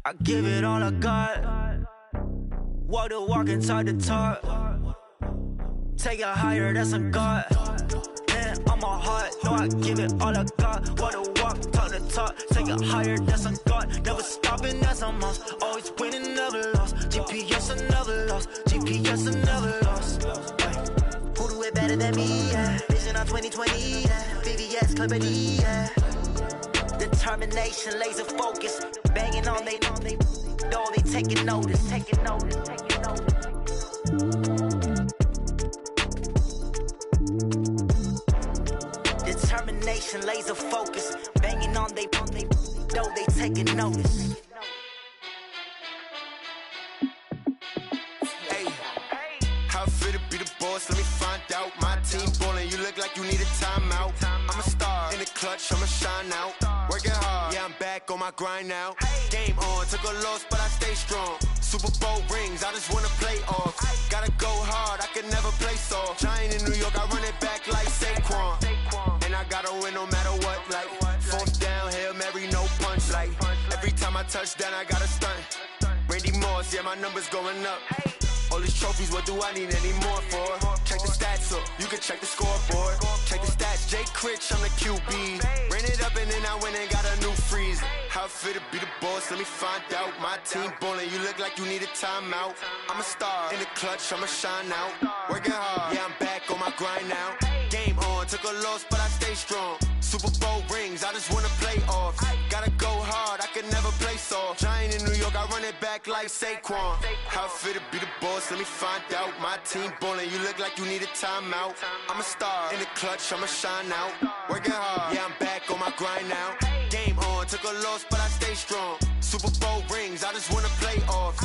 I give it all I got. Walk the walk inside the talk. Take it higher, that's a God. Hand on my heart, no, I give it all I got. Walk the walk, talk the talk. Take it higher, that's a God. Never stopping, that's a must. Always winning, never lost. GPS, I never lost. GPS, I never lost. Who do it better than me? Yeah. Vision on 2020. Yeah. VVS, Clippity. Yeah. Determination, laser focus. Banging on they, no, they taking notice. Taking notice. Taking notice. Determination, laser focus. Banging on they, no, they taking notice. Let me find out. My team ballin', you look like you need a timeout. I'm a star in the clutch, I'ma shine out. Working hard, yeah, I'm back on my grind now. Game on, took a loss, but I stay strong. Super Bowl rings, I just wanna play off. Gotta go hard, I can never play soft. Giant in New York, I run it back like Saquon. And I gotta win no matter what, like fourth down, Hail Mary, no punch. Like every time I touch down, I gotta stunt. Randy Moss, yeah, my number's going up. All these trophies, what do I need any more for? Check the stats up, you can check the scoreboard. Check the stats, Jay Critch, I'm the QB. Ran it up and then I went and got a new freeze. How it feel to be the boss, let me find out. My team ballin', you look like you need a timeout. I'm a star in the clutch, I'ma shine out. Working hard, yeah, I'm back on my grind now. Game on, took a loss, but I stay strong. Super Bowl rings, I just wanna play off. Gotta go hard, I can never play soft. Giant in New York, I run it back like Saquon. How it feel to be the boss, let me find out. My team ballin', you look like you need a timeout. I'm a star in the clutch, I'ma shine out. Working hard, yeah, I'm back on my grind now. Game on, took a loss, but I stay strong. Super Bowl rings, I just wanna play off.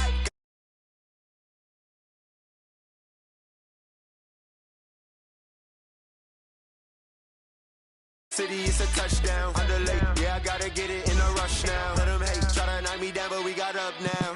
City, it's a touchdown. Underlay, yeah, I gotta get it in a rush now. Let them hate, try to knock me down, but we got up now.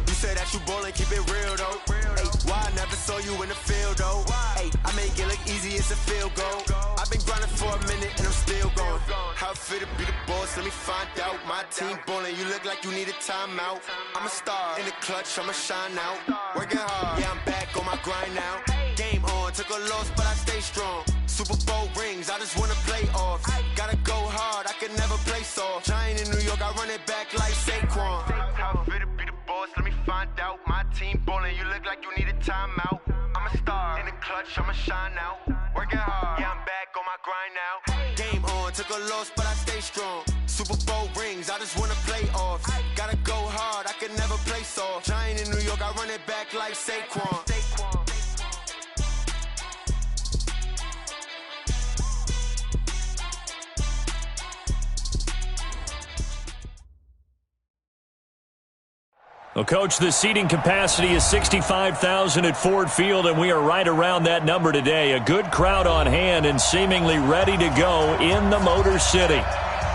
You say that you ballin', keep it real though. Hey, why I never saw you in the field, though. Hey, I make it look easy, it's a field goal. I've been grinding for a minute and I'm still going. How it feel to be the boss, let me find out. My team ballin', you look like you need a timeout. I'm a star in the clutch, I'ma shine out. Working hard, yeah, I'm back on my grind now. Game on, took a loss, but I stay strong. Super Bowl rings, I just wanna play off. Gotta go hard, I can never play soft. Giant in New York, I run it back like Saquon. How it feel to be the boss, let me find out. My team ballin', you look like you need a timeout. I'm a star in the clutch, I'ma shine out. Working hard, yeah, I'm back on my grind now. Game on, took a loss, but I stay strong. Super Bowl rings, I just wanna play off. Gotta go hard, I can never play soft. Giant in New York, I run it back like Saquon. Well, Coach, the seating capacity is 65,000 at Ford Field, and we are right around that number today. A good crowd on hand and seemingly ready to go in the Motor City.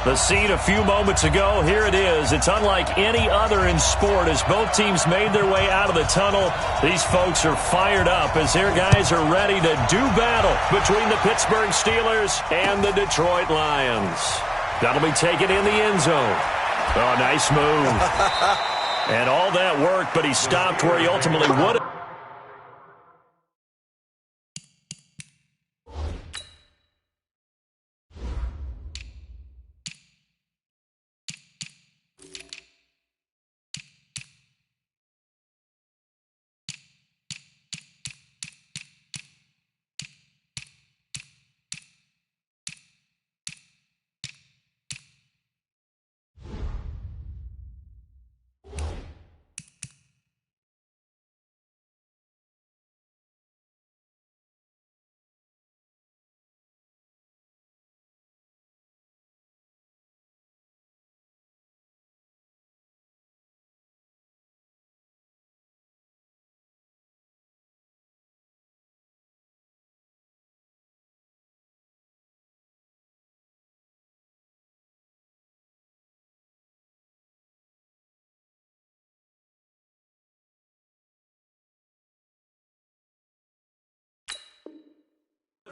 The scene a few moments ago, here it is. It's unlike any other in sport as both teams made their way out of the tunnel. These folks are fired up as their guys are ready to do battle between the Pittsburgh Steelers and the Detroit Lions. That'll be taken in the end zone. Oh, nice move. And all that work, but he stopped where he ultimately would have.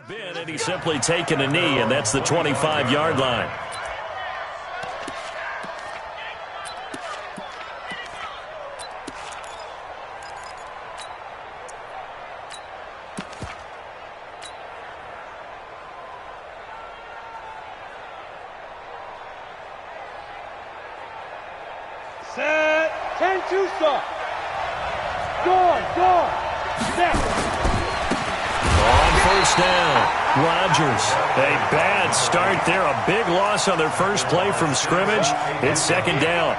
And he's simply taken a knee, and that's the 25-yard line. Set. 10-2 stop. Go. Set. On first down, Rodgers. A bad start there. A big loss on their first play from scrimmage. It's second down.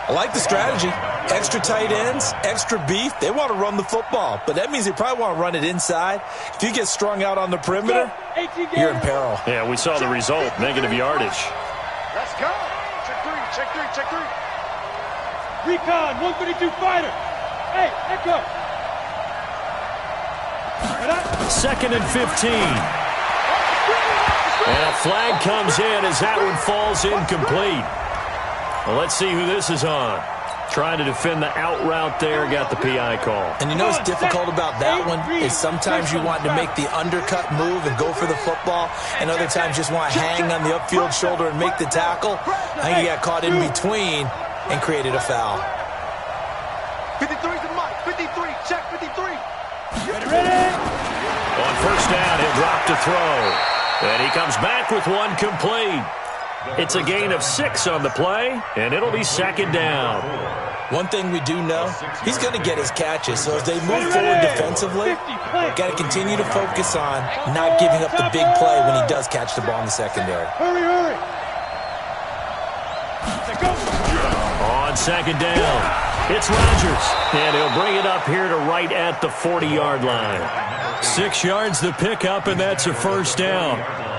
I like the strategy. Extra tight ends, extra beef. They want to run the football, but that means they probably want to run it inside. If you get strung out on the perimeter, you're in peril. Yeah, we saw the result. Negative yardage. Let's go. Check three. Recon, 132 fighter. Hey, echo. Second and 15. And a flag comes in as that one falls incomplete. Well, let's see who this is on. Trying to defend the out route there, got the PI call. And you know what's difficult about that one is sometimes you want to make the undercut move and go for the football, and other times just want to hang on the upfield shoulder and make the tackle. I think he got caught in between and created a foul. 53's the mark. 53. Check 53. Ready. On first down, he'll drop to throw. And he comes back with one complete. It's a gain of 6 on the play, and it'll be second down. One thing we do know, he's going to get his catches. So as they move forward defensively, got to continue to focus on not giving up the big play when he does catch the ball in the secondary. Hurry. On second down, it's Rodgers, and he'll bring it up here to right at the 40-yard line. 6 yards the pickup, and that's a first down.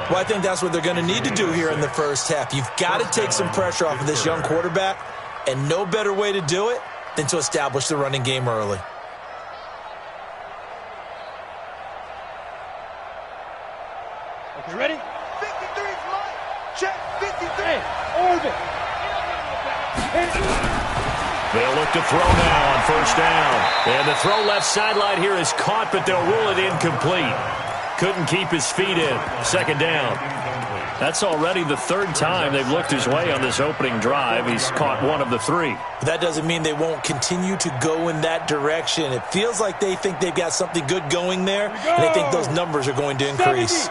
Well, I think that's what they're going to need to do here in the first half. You've got to take some pressure off of this young quarterback, and no better way to do it than to establish the running game early. Okay, ready? 53's mine. Check 53. Hey, orbit. They'll look to throw now on first down. And the throw left sideline here is caught, but they'll rule it incomplete. Couldn't keep his feet in. Second down. That's already the third time they've looked his way on this opening drive. He's caught one of the three. That doesn't mean they won't continue to go in that direction. It feels like they think they've got something good going there, and they think those numbers are going to increase.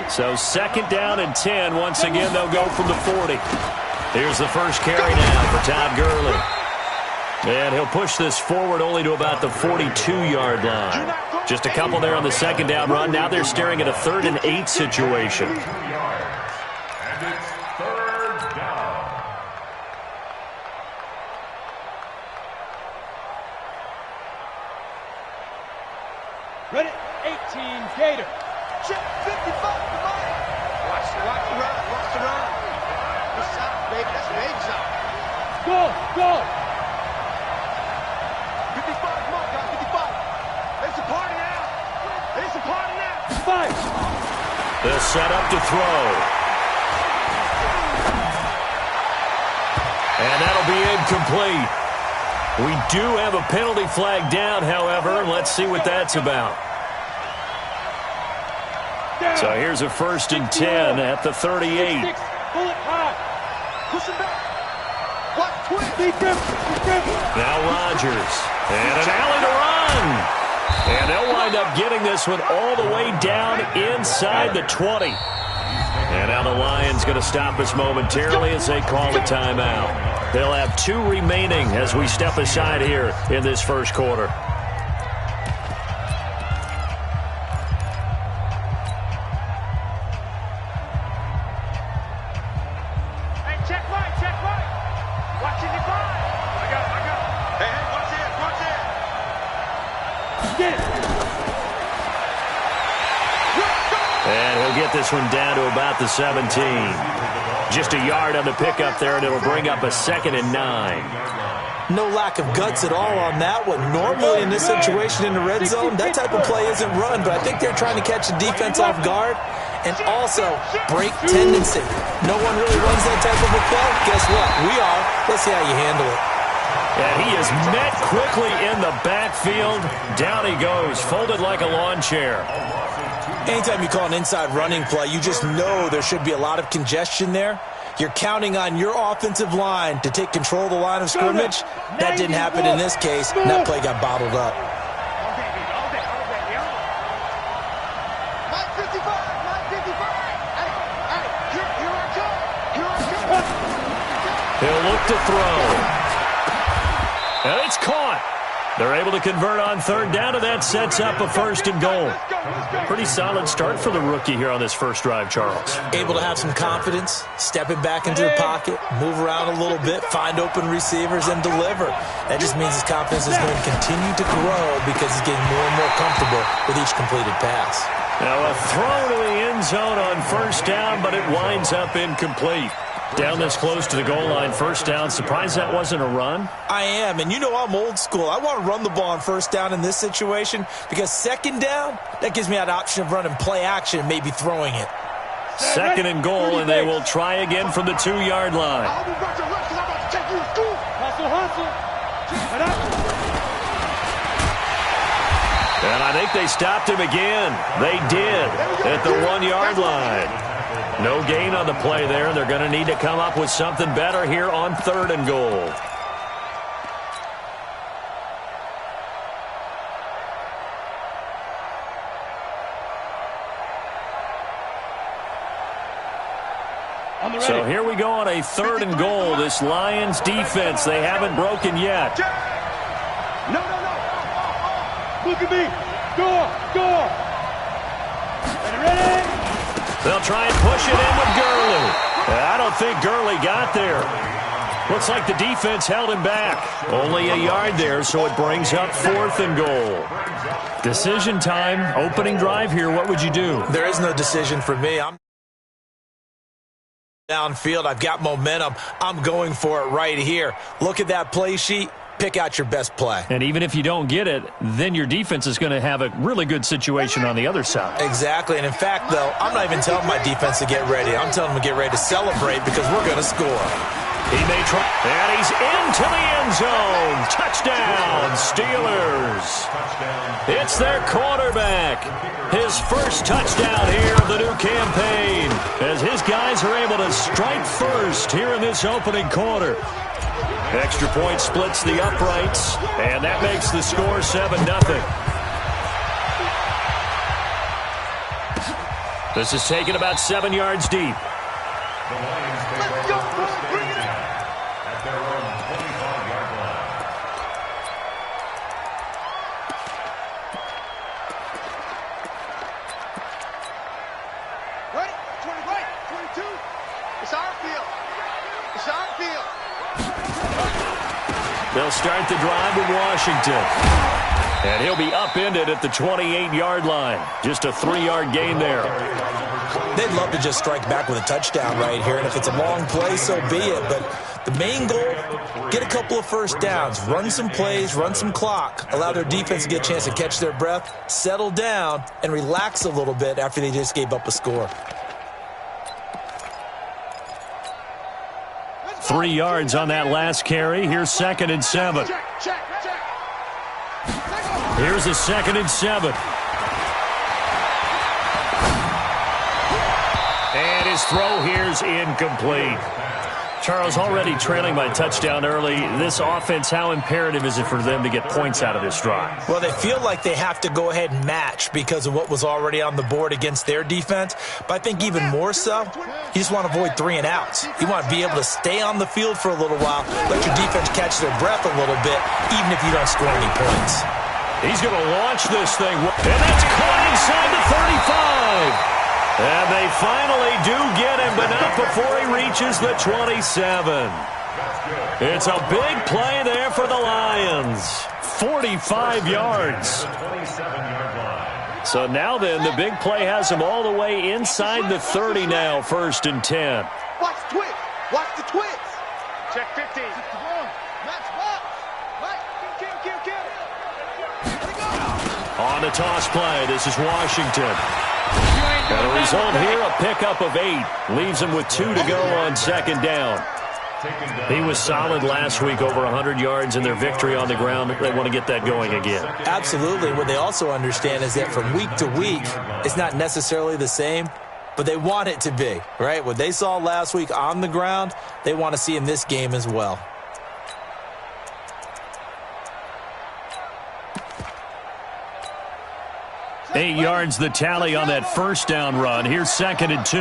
So second down and 10. Once again, they'll go from the 40. Here's the first carry now for Todd Gurley. And he'll push this forward only to about the 42-yard line. Just a couple there on the second down run. Now they're staring at a 3rd and 8 situation. And it's third down. Ready? 18, Gator. Check 55, come on. Watch the run, watch the run. Good shot, baby, that's an 8 shot. Go, go. 55, come on, guys, 55. It's a party now. It's a party now. 5. They'll set up to throw. And that'll be incomplete. We do have a penalty flag down, however. Let's see what that's about. So here's a 1st and 10 at the 38. Pull it high. Push him back. Watch twist. Now Rodgers. And an alley to run. And they'll wind up getting this one all the way down inside the 20. And now the Lions going to stop us momentarily as they call a timeout. They'll have 2 remaining as we step aside here in this first quarter. Hey, check right. Watch it, I got it. Hey, watch it. And he'll get this one down to about the 17. Just a yard on the pickup there, and it'll bring up a 2nd and 9. No lack of guts at all on that one. Normally in this situation in the red zone, that type of play isn't run, but I think they're trying to catch the defense off guard and also break tendency. No one really runs that type of a play. Guess what? We are. Let's see how you handle it. And he is met quickly in the backfield. Down he goes, folded like a lawn chair. Anytime you call an inside running play, you just know there should be a lot of congestion there. You're counting on your offensive line to take control of the line of scrimmage. That didn't happen in this case. That play got bottled up. He'll look to throw. And it's caught. They're able to convert on 3rd down, and that sets up a 1st and goal. Pretty solid start for the rookie here on this first drive, Charles. Able to have some confidence, stepping back into the pocket, move around a little bit, find open receivers, and deliver. That just means his confidence is going to continue to grow because he's getting more and more comfortable with each completed pass. Now a throw to the end zone on 1st down, but it winds up incomplete. Down this close to the goal line, 1st down. Surprised that wasn't a run? I am, and you know I'm old school. I want to run the ball on 1st down in this situation because 2nd down, that gives me that option of running play action and maybe throwing it. 2nd and goal, and they will try again from the 2-yard line. And I think they stopped him again. They did at the 1-yard line. No gain on the play there. They're going to need to come up with something better here on 3rd and goal. So here we go on a 3rd and goal. This Lions defense, they haven't broken yet. No. Look at me. Go. Ready? They'll try and push it in with Gurley. I don't think Gurley got there. Looks like the defense held him back. Only a yard there, so it brings up 4th and goal. Decision time, opening drive here. What would you do? There is no decision for me. I'm downfield. I've got momentum. I'm going for it right here. Look at that play sheet. Pick out your best play. And even if you don't get it, then your defense is going to have a really good situation on the other side. Exactly. And in fact, though, I'm not even telling my defense to get ready. I'm telling them to get ready to celebrate because we're going to score. He may try, and he's into the end zone. Touchdown, Steelers. It's their quarterback. His first touchdown here of the new campaign, as his guys are able to strike first here in this opening quarter. Extra point splits the uprights, and that makes the score 7-0. This is taken about 7 yards deep. Let's go, bro. Bring it up. At their own 25-yard line. Right, 20, right, 22. It's our field. It's our field. They'll start the drive with Washington. And he'll be upended at the 28-yard line. Just a 3-yard gain there. They'd love to just strike back with a touchdown right here, and if it's a long play, so be it. But the main goal, get a couple of first downs, run some plays, run some clock, allow their defense to get a chance to catch their breath, settle down, and relax a little bit after they just gave up a score. 3 yards on that last carry. Here's 2nd and 7. Check, check, check. Here's a 2nd and 7. And his throw here's incomplete. Charles, already trailing by touchdown early. This offense, how imperative is it for them to get points out of this drive? Well, they feel like they have to go ahead and match because of what was already on the board against their defense. But I think even more so, you just want to avoid 3 and outs. You want to be able to stay on the field for a little while, let your defense catch their breath a little bit, even if you don't score any points. He's going to launch this thing, and that's caught inside the 35. And they finally do get him, but not before he reaches the 27. It's a big play there for the Lions. 45 yards. So now then, the big play has him all the way inside the 30 now, 1st and 10. Watch the twist. Watch the twist. Check 15. Max box. Right. Kill. On the toss play, this is Washington. And a result here, a pickup of 8. Leaves him with 2 to go on 2nd down. He was solid last week, over 100 yards in their victory on the ground. They want to get that going again. Absolutely. What they also understand is that from week to week, it's not necessarily the same, but they want it to be, right? What they saw last week on the ground, they want to see in this game as well. Eight yards the tally on that first down run. Here's 2nd and 2.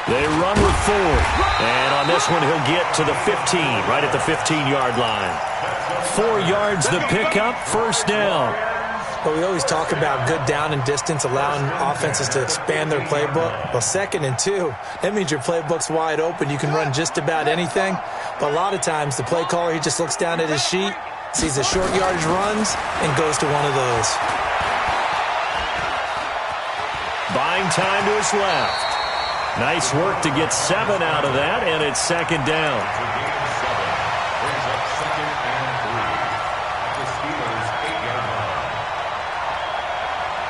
They run with 4. And on this one, he'll get to the 15, right at the 15-yard line. 4 yards the pickup, 1st down. But we always talk about good down and distance, allowing offenses to expand their playbook. Well, 2nd and 2, that means your playbook's wide open. You can run just about anything. But a lot of times, the play caller, he just looks down at his sheet, sees the short yardage runs, and goes to one of those. Buying time to his left. Nice work to get 7 out of that, and it's 2nd down.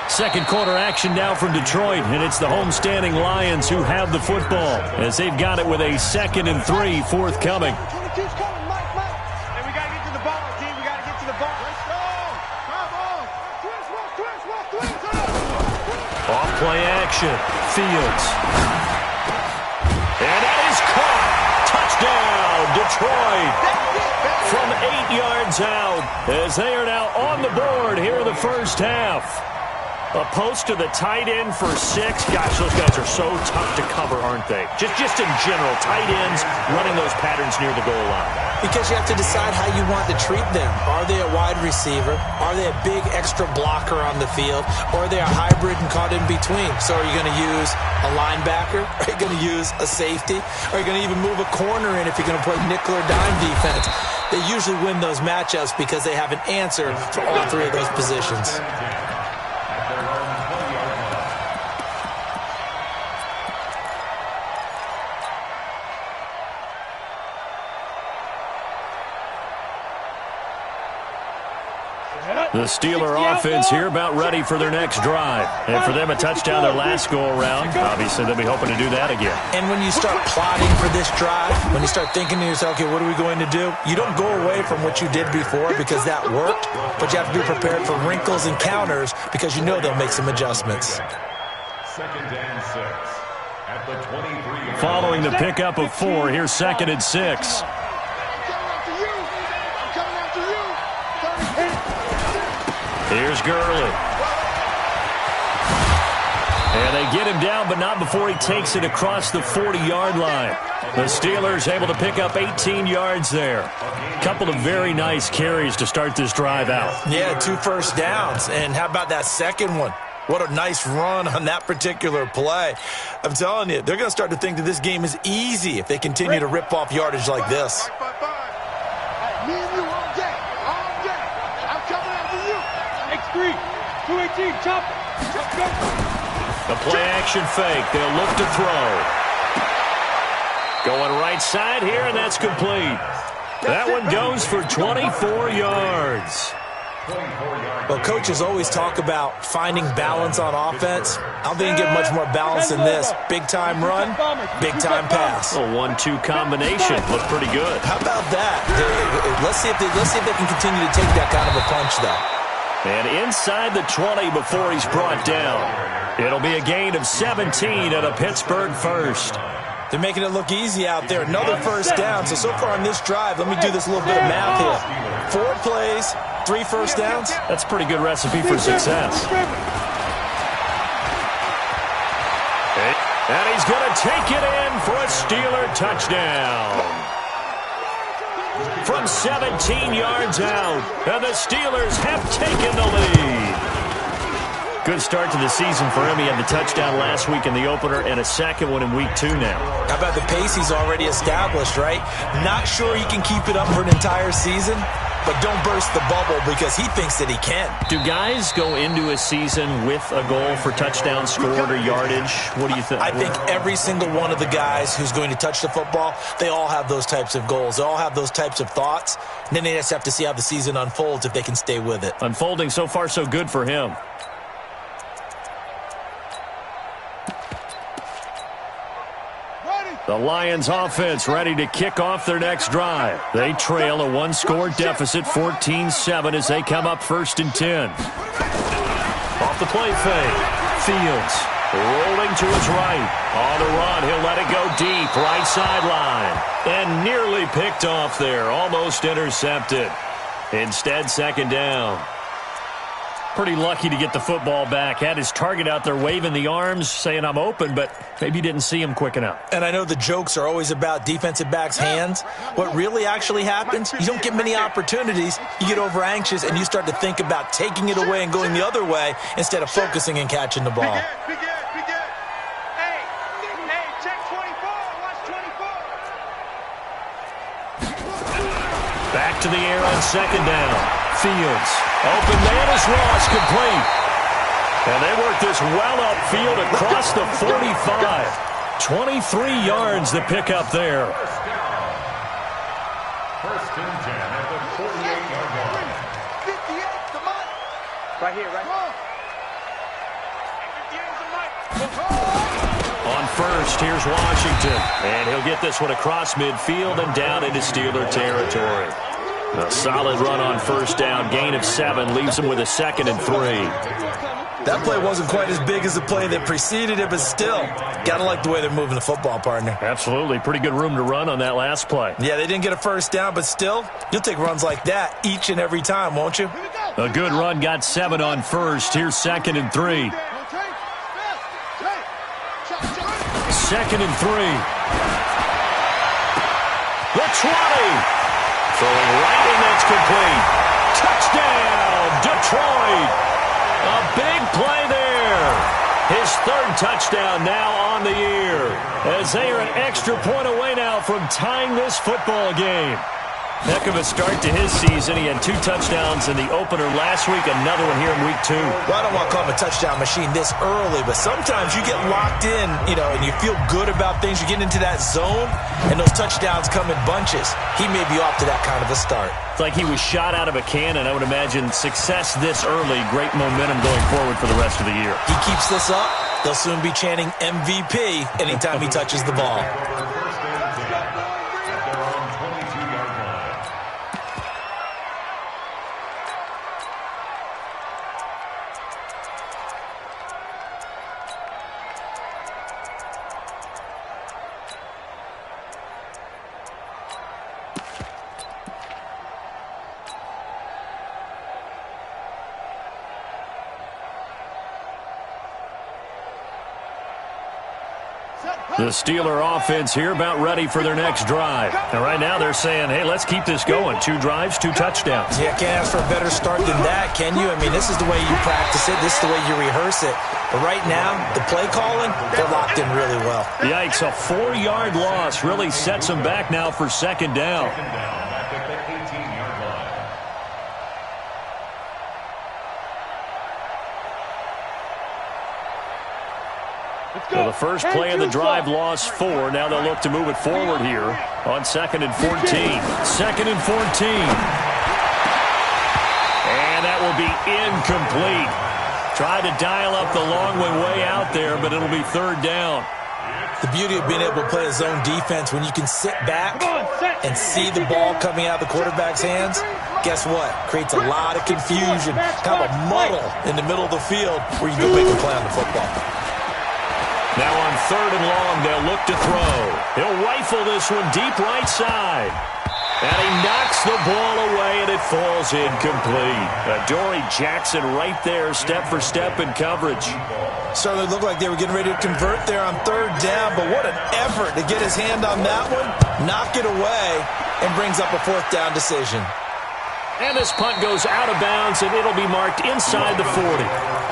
Second quarter action now from Detroit, and it's the homestanding Lions who have the football as they've got it with a 2nd and 3 forthcoming. Off-play action. Fields. And that is caught. Touchdown, Detroit. From 8 yards out as they are now on the board here in the first half. A post to the tight end for 6. Gosh, those guys are so tough to cover, aren't they? Just in general, tight ends running those patterns near the goal line. Because you have to decide how you want to treat them. Are they a wide receiver? Are they a big extra blocker on the field? Or are they a hybrid and caught in between? So are you going to use a linebacker? Are you going to use a safety? Are you going to even move a corner in if you're going to play nickel or dime defense? They usually win those matchups because they have an answer for all 3 of those positions. Set. The Steeler offense here about ready for their next drive. And for them, a touchdown their last go-around. Obviously, they'll be hoping to do that again. And when you start plotting for this drive, when you start thinking to yourself, okay, what are we going to do? You don't go away from what you did before because that worked, but you have to be prepared for wrinkles and counters because you know they'll make some adjustments. 2nd and 6 at the 23. Following the pickup of 4, here's 2nd and 6. Here's Gurley. And they get him down, but not before he takes it across the 40-yard line. The Steelers able to pick up 18 yards there. Couple of very nice carries to start this drive out. Yeah, 2 first downs. And how about that second one? What a nice run on that particular play. I'm telling you, they're going to start to think that this game is easy if they continue to rip off yardage like this. Me and you all day. I'm coming after you. X3, 218, chop. The play-action fake. They'll look to throw. Going right side here, and that's complete. That one goes for 24 yards. Well, coaches always talk about finding balance on offense. I don't think you get much more balance than this. Big-time run, big-time pass. A 1-2 combination. Looked pretty good. How about that? Let's see if they can continue to take that kind of a punch, though. And inside the 20 before he's brought down. It'll be a gain of 17 at a Pittsburgh first. They're making it look easy out there. Another first down. So far on this drive, let me do this little bit of math here. 4 plays, 3 first downs. That's a pretty good recipe for success. And he's going to take it in for a Steeler touchdown. From 17 yards out, and the Steelers have taken the lead. Good start to the season for him. He had the touchdown last week in the opener and a second one in week 2 now. How about the pace he's already established, right? Not sure he can keep it up for an entire season, but don't burst the bubble because he thinks that he can. Do guys go into a season with a goal for touchdown scored or yardage? What do you think? I think every single one of the guys who's going to touch the football, they all have those types of goals. They all have those types of thoughts. And then they just have to see how the season unfolds if they can stay with it. Unfolding so far so good for him. The Lions offense ready to kick off their next drive. They trail a 1-score deficit, 14-7, as they come up 1st and 10. Off the play fake. Fields rolling to his right. On the run, he'll let it go deep, right sideline. And nearly picked off there, almost intercepted. Instead, 2nd down. Pretty lucky to get the football back. Had his target out there waving the arms, saying I'm open, but maybe didn't see him quick enough. And I know the jokes are always about defensive backs' hands. What really actually happens, you don't get many opportunities. You get over anxious, and you start to think about taking it away and going the other way instead of focusing and catching the ball. Be good. Hey, check 24. Watch 24. Back to the air on 2nd down. Fields. Open man is Ross, complete. And they work this well upfield across the 45. 23 yards to pick up there. 1st and 10 at the 48-yard line. 58, come on. Right here, right? On 1st, here's Washington. And he'll get this one across midfield and down into Steeler territory. A solid run on 1st down. Gain of 7 leaves him with a 2nd and 3. That play wasn't quite as big as the play that preceded it, but still, gotta like the way they're moving the football, partner. Absolutely. Pretty good room to run on that last play. Yeah, they didn't get a 1st down, but still, you'll take runs like that each and every time, won't you? A good run, got 7 on 1st. Here's 2nd and 3. 2nd and 3. The 20. Throwing right, and that's complete. Touchdown, Detroit. A big play there. His 3rd touchdown now on the year, as they are an extra point away now from tying this football game. Heck of a start to his season. He had 2 touchdowns in the opener last week, another one here in week 2. Well, I don't want to call him a touchdown machine this early, but sometimes you get locked in, and you feel good about things. You get into that zone, and those touchdowns come in bunches. He may be off to that kind of a start. It's like he was shot out of a cannon. I would imagine success this early, great momentum going forward for the rest of the year. He keeps this up, they'll soon be chanting MVP anytime he touches the ball. The Steeler offense here about ready for their next drive. And right now they're saying, hey, let's keep this going. 2 drives, 2 touchdowns. Yeah, can't ask for a better start than that, can you? I mean, this is the way you practice it. This is the way you rehearse it. But right now, the play calling, they're locked in really well. Yikes, a 4-yard loss really sets them back now for second down. So the first play of the drive lost 4. Now they'll look to move it forward here on 2nd and 14. 2nd and 14. And that will be incomplete. Tried to dial up the long way out there, but it'll be 3rd down. The beauty of being able to play a zone defense, when you can sit back and see the ball coming out of the quarterback's hands, guess what? Creates a lot of confusion, kind of a muddle in the middle of the field where you go make a play on the football. Now on 3rd and long, they'll look to throw. He'll rifle this one deep right side. And he knocks the ball away, and it falls incomplete. Adoree Jackson right there, step for step in coverage. Certainly looked like they were getting ready to convert there on 3rd down, but what an effort to get his hand on that one, knock it away, and brings up a 4th down decision. And this punt goes out of bounds, and it'll be marked inside the 40.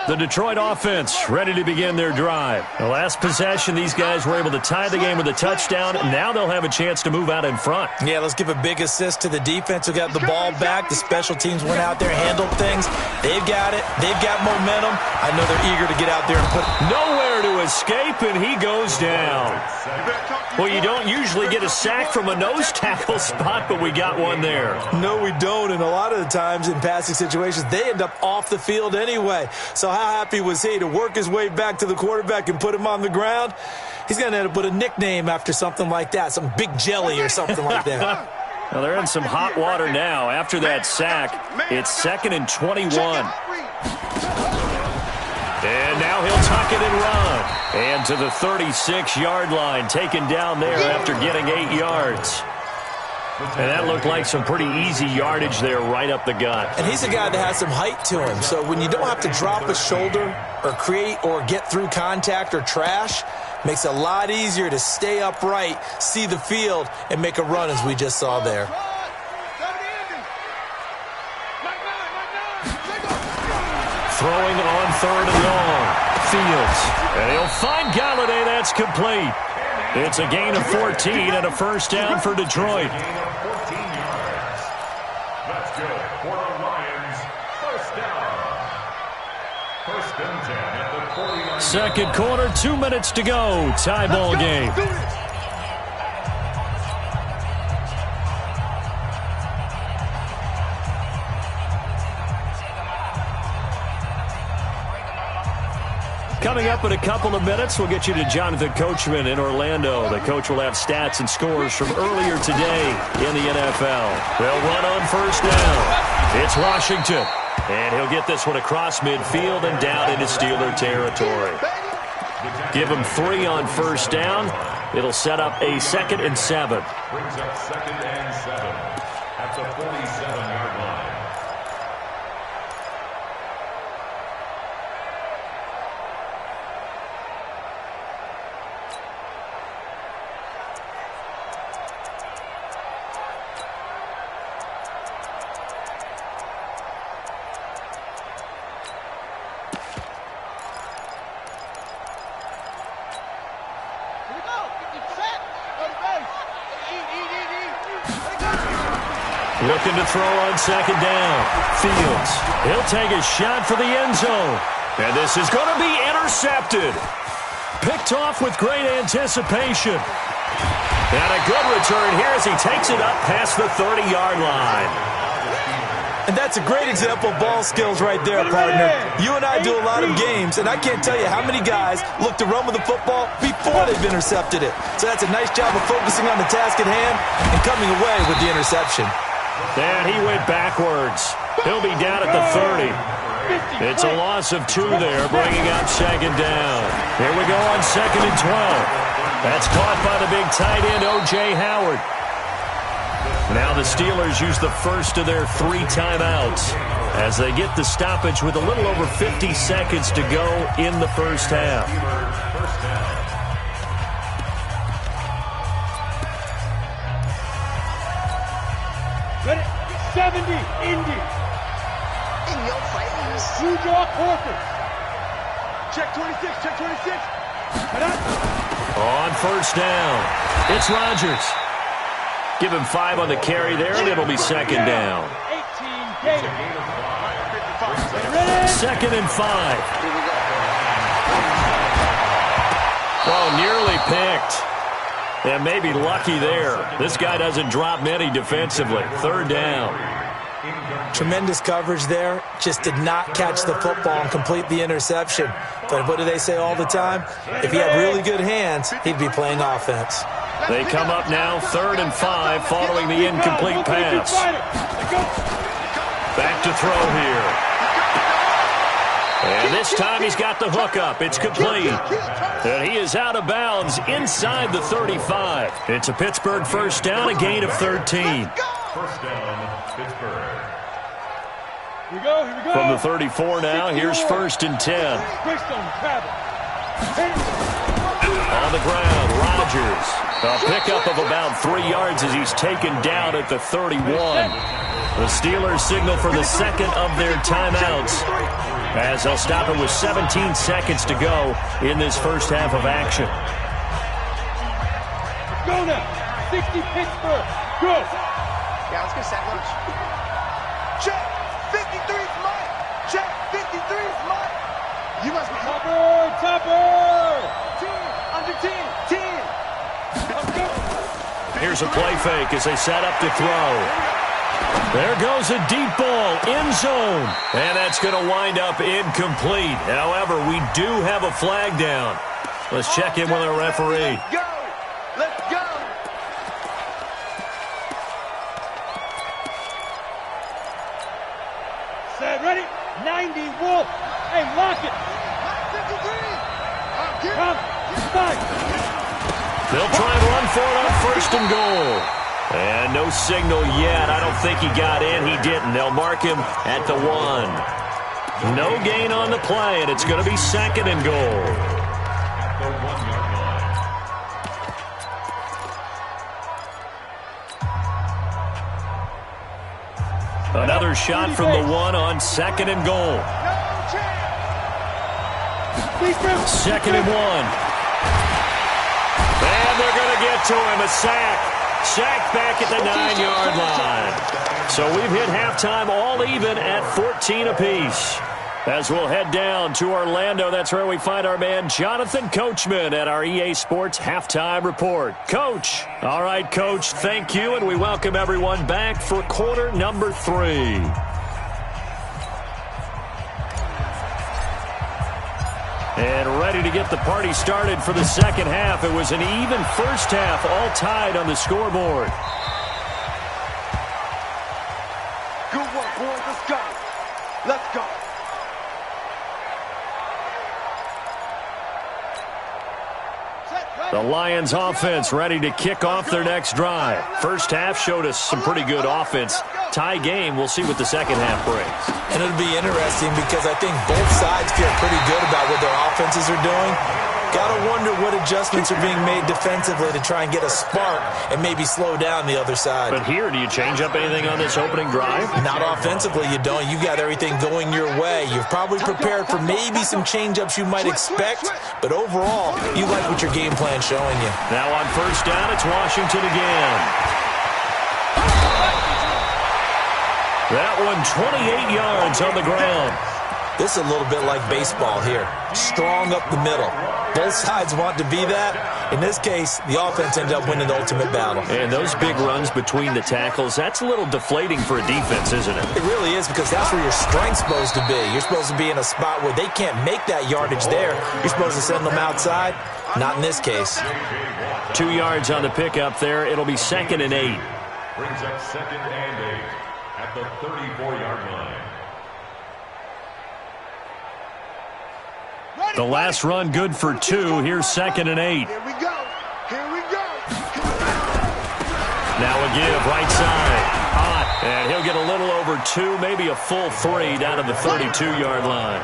The Detroit offense ready to begin their drive. The last possession, these guys were able to tie the game with a touchdown. Now they'll have a chance to move out in front. Yeah, let's give a big assist to the defense who got the ball back. The special teams went out there, handled things. They've got it. They've got momentum. I know they're eager to get out there and put nowhere to escape, and he goes down. Well, you don't usually get a sack from a nose tackle spot, but we got one there. No, we don't, and a lot of the times in passing situations, they end up off the field anyway. So how happy was he to work his way back to the quarterback and put him on the ground? He's going to end up with a nickname after something like that, some Big Jelly or something like that. Well, they're in some hot water now. After that sack, it's 2nd and 21. And now he'll tuck it and run. And to the 36-yard line, taken down there after getting 8 yards. And that looked like some pretty easy yardage there right up the gut. And he's a guy that has some height to him. So when you don't have to drop a shoulder or create or get through contact or trash, makes it a lot easier to stay upright, see the field, and make a run as we just saw there. Throwing on 3rd and long. Fields. And he'll find Galladay. That's complete. It's a gain of 14 and a 1st down for Detroit. Let's go for the Lions. 1st down. 1st and 10 at the 49. Second quarter, 2 minutes to go. Tie ball game. Coming up in a couple of minutes, we'll get you to Jonathan Coachman in Orlando. The coach will have stats and scores from earlier today in the NFL. They'll run on 1st down. It's Washington. And he'll get this one across midfield and down into Steeler territory. Give him 3 on 1st down. It'll set up a 2nd and 7. Brings up 2nd and 7 at the 47-yard line. Looking to throw on second down. Fields. He'll take a shot for the end zone. And this is going to be intercepted. Picked off with great anticipation. And a good return here as he takes it up past the 30-yard line. And that's a great example of ball skills right there, partner. You and I do a lot of games, and I can't tell you how many guys look to run with the football before they've intercepted it. So that's a nice job of focusing on the task at hand and coming away with the interception. And he went backwards. He'll be down at the 30. It's a loss of 2 there, bringing up second down. Here we go on 2nd and 12. That's caught by the big tight end, O.J. Howard. Now the Steelers use the first of their 3 timeouts as they get the stoppage with a little over 50 seconds to go in the first half. Ready? 70, Indy. In your face. New York Horses. Check 26, check 26. On first down, it's Rodgers. Give him 5 on the carry there, and it'll be second down. 18 Gator. 2nd and 5. Oh, nearly picked. And maybe lucky there. This guy doesn't drop many defensively. 3rd down. Tremendous coverage there. Just did not catch the football and complete the interception. But what do they say all the time? If he had really good hands, he'd be playing offense. They come up now 3rd and 5 following the incomplete pass. Back to throw here. And this time he's got the hook up. It's complete. And he is out of bounds inside the 35. It's a Pittsburgh first down, a gain of 13. First down, Pittsburgh. Here we go. From the 34 now, here's 1st and 10. On the ground, Rodgers. A pickup of about 3 yards as he's taken down at the 31. The Steelers signal for the second of their timeouts as they'll stop it with 17 seconds to go in this first half of action. Let's go now. 60 Pittsburgh. Go. Yeah, let's go sandwich. Check. 53 is mine. Check. 53 is mine. You must be Topper. 10. Under 10. 10. Here's a play fake as they set up to throw. There goes a deep ball, end zone. And that's going to wind up incomplete. However, we do have a flag down. Let's check in with our referee. Go. Let's go. Set, ready? 90 Wolf. Hey, lock it. 53. Come. Back. They'll try and run for it on 1st and goal. And no signal yet. I don't think he got in. He didn't. They'll mark him at the 1. No gain on the play, and it's going to be 2nd and goal. At the 1-yard line. Another shot from the 1 on 2nd and goal. 2nd and 1. And they're going to get to him. A sack. Sack back at the 9-yard line. So we've hit halftime all even at 14 apiece. As we'll head down to Orlando, that's where we find our man Jonathan Coachman at our EA Sports Halftime Report. Coach. All right, Coach, thank you, and we welcome everyone back for quarter number 3. And ready to get the party started for the second half. It was an even first half, all tied on the scoreboard. Good work, boys. Let's go. Let's go. The Lions offense ready to kick off their next drive. First half showed us some pretty good offense. Tie game, we'll see what the second half brings. And it'll be interesting because I think both sides feel pretty good about what their offenses are doing. Got to wonder what adjustments are being made defensively to try and get a spark and maybe slow down the other side. But here, do you change up anything on this opening drive? Not offensively, you don't. You got everything going your way. You've probably prepared for maybe some change-ups you might expect, but overall, you like what your game plan's showing you. Now on first down, it's Washington again. That one 28 yards on the ground. This is a little bit like baseball here. Strong up the middle. Both sides want to be that. In this case, the offense ended up winning the ultimate battle. And those big runs between the tackles, that's a little deflating for a defense, isn't it? It really is, because that's where your strength's supposed to be. You're supposed to be in a spot where they can't make that yardage there. You're supposed to send them outside. Not in this case. 2 yards on the pickup there. It'll be 2nd and 8. Brings up 2nd and 8 at the 34-yard line. The last run good for 2. Here's 2nd and 8. Here we go. Here we go. Now a give, right side. Hot. And he'll get a little over 2, maybe a full 3 down to the 32-yard line.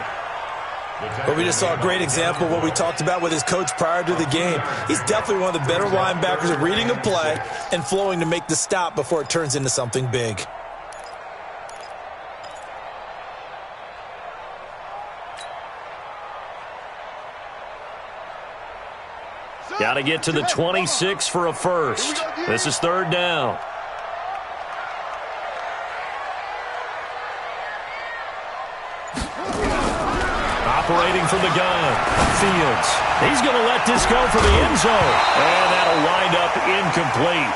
But we just saw a great example of what we talked about with his coach prior to the game. He's definitely one of the better linebackers at reading a play and flowing to make the stop before it turns into something big. Got to get to the 26 for a first. This is 3rd down. Operating from the gun, Fields. He's going to let this go for the end zone. And that'll wind up incomplete.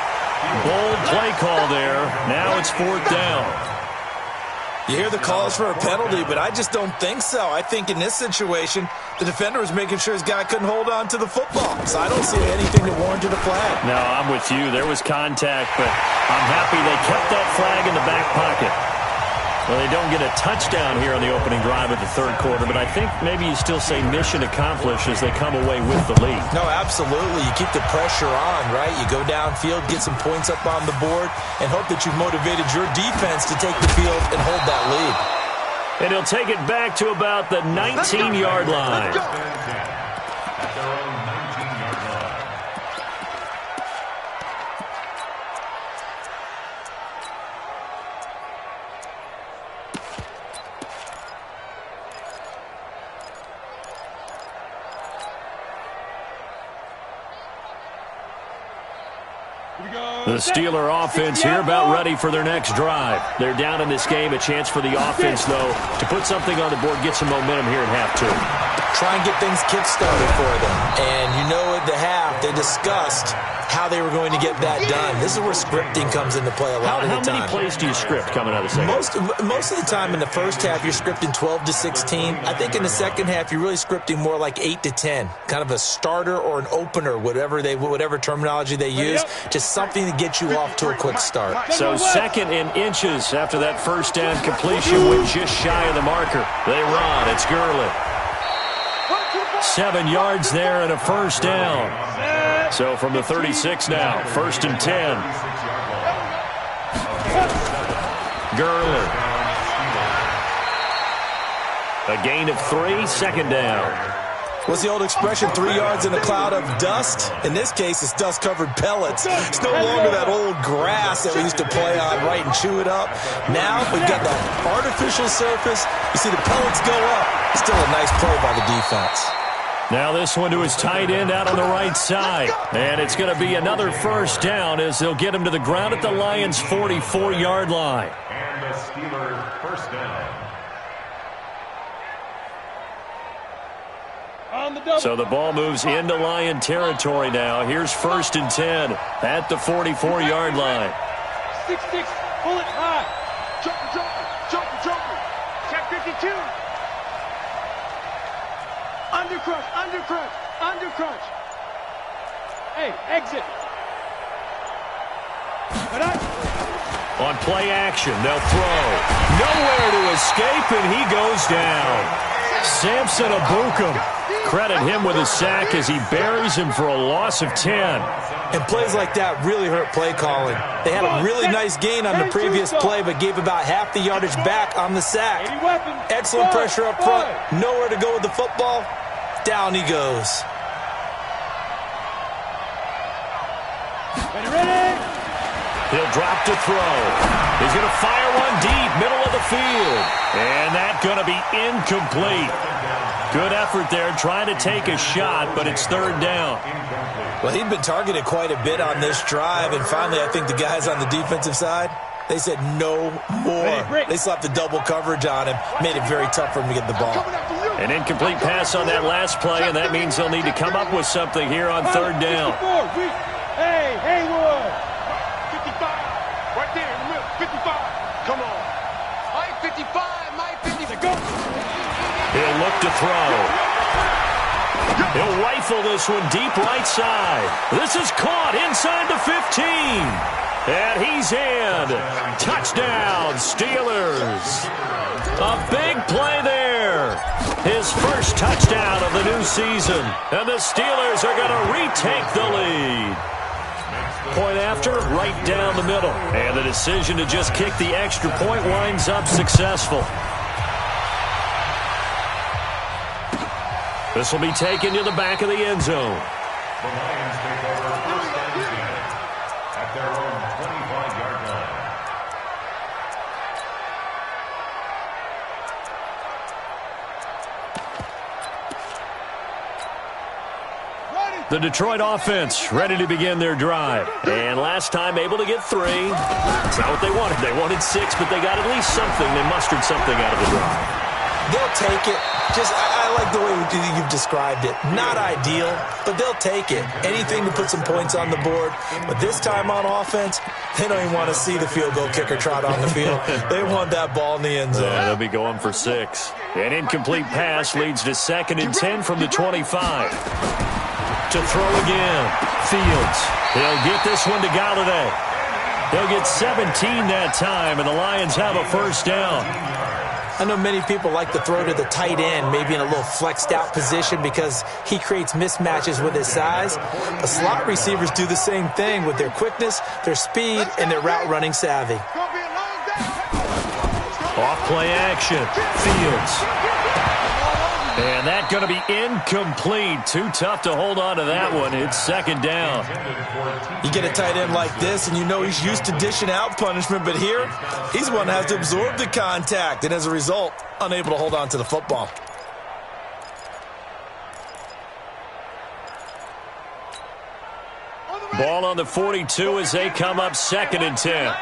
Bold play call there. Now it's 4th down. You hear the calls for a penalty, but I just don't think so. I think in this situation, the defender was making sure his guy couldn't hold on to the football. So I don't see anything that warranted a flag. No, I'm with you. There was contact, but I'm happy they kept that flag in the back pocket. Well, they don't get a touchdown here on the opening drive of the 3rd quarter, but I think maybe you still say mission accomplished as they come away with the lead. No, absolutely. You keep the pressure on, right? You go downfield, get some points up on the board, and hope that you've motivated your defense to take the field and hold that lead. And he'll take it back to about the 19-yard line. At their own 19-yard line. The Steeler offense here about ready for their next drive. They're down in this game. A chance for the offense, though, to put something on the board, get some momentum here at half 2. Try and get things kick-started for them. And you know at the half, they discussed how they were going to get that done. This is where scripting comes into play a lot of the time. How many plays do you script coming out of the second? Most of the time in the first half, you're scripting 12 to 16. I think in the second half, you're really scripting more like 8 to 10. Kind of a starter or an opener, whatever terminology they use. Just something to get you off to a quick start. So 2nd and inches after that first down completion went just shy of the marker. They run. It's Gurley. 7 yards there and a first down. So from the 36 now, 1st and 10. Gurley. A gain of 3, 2nd down. What's the old expression, 3 yards in a cloud of dust? In this case, it's dust-covered pellets. It's no longer that old grass that we used to play on, right, and chew it up. Now we've got that artificial surface. You see the pellets go up. Still a nice play by the defense. Now this one to his tight end out on the right side. And it's going to be another first down as they'll get him to the ground at the Lions' 44-yard line. And the Steelers first down. So the ball moves into Lion territory now. Here's 1st and 10 at the 44-yard line. 6-6, pull it high. Jumper. Check 52. Undercrunch. Hey, exit. On play action, they'll throw. Nowhere to escape, and he goes down. Samson Abukum. Credit him with a sack as he buries him for a loss of 10. And plays like that really hurt play calling. They had a really nice gain on the previous play, but gave about half the yardage back on the sack. Excellent pressure up front. Nowhere to go with the football. Down he goes. Ready? He'll drop to throw. He's going to fire one deep, middle of the field. And that's going to be incomplete. Good effort there, trying to take a shot, but it's 3rd down. Well, he'd been targeted quite a bit on this drive, and finally I think the guys on the defensive side They said no more. They slapped the double coverage on him, made it very tough for him to get the ball. An incomplete pass on that last play, and that means they'll need to come up with something here on third down. Hey, Haywood. 55. Right there in the middle. 55. Come on. My 55. My 55. Go. He'll look to throw. He'll rifle this one deep right side. This is caught inside the 15. And he's in. Touchdown, Steelers. A big play there. His first touchdown of the new season. And the Steelers are going to retake the lead. Point after, right down the middle. And the decision to just kick the extra point winds up successful. This will be taken to the back of the end zone. The Lions take over first and 10 at their own 25-yard line. The Detroit offense ready to begin their drive. And last time able to get 3. It's not what they wanted. They wanted 6, but they got at least something. They mustered something out of the drive. They'll take it. I like the way you've described it. Not ideal, but they'll take it. Anything to put some points on the board. But this time on offense, they don't even want to see the field goal kicker trot on the field. They want that ball in the end zone. Yeah, they'll be going for 6. An incomplete pass leads to 2nd and 10 from the 25. To throw again. Fields. He'll get this one to Galladay. He'll get 17 that time, and the Lions have a first down. I know many people like to throw to the tight end, maybe in a little flexed out position because he creates mismatches with his size. But slot receivers do the same thing with their quickness, their speed, and their route running savvy. Off play action. Fields. And that's going to be incomplete. Too tough to hold on to that one. It's 2nd down. You get a tight end like this, and you know he's used to dishing out punishment, but here, he's the one that has to absorb the contact, and as a result, unable to hold on to the football. Ball on the 42 as they come up 2nd and 10.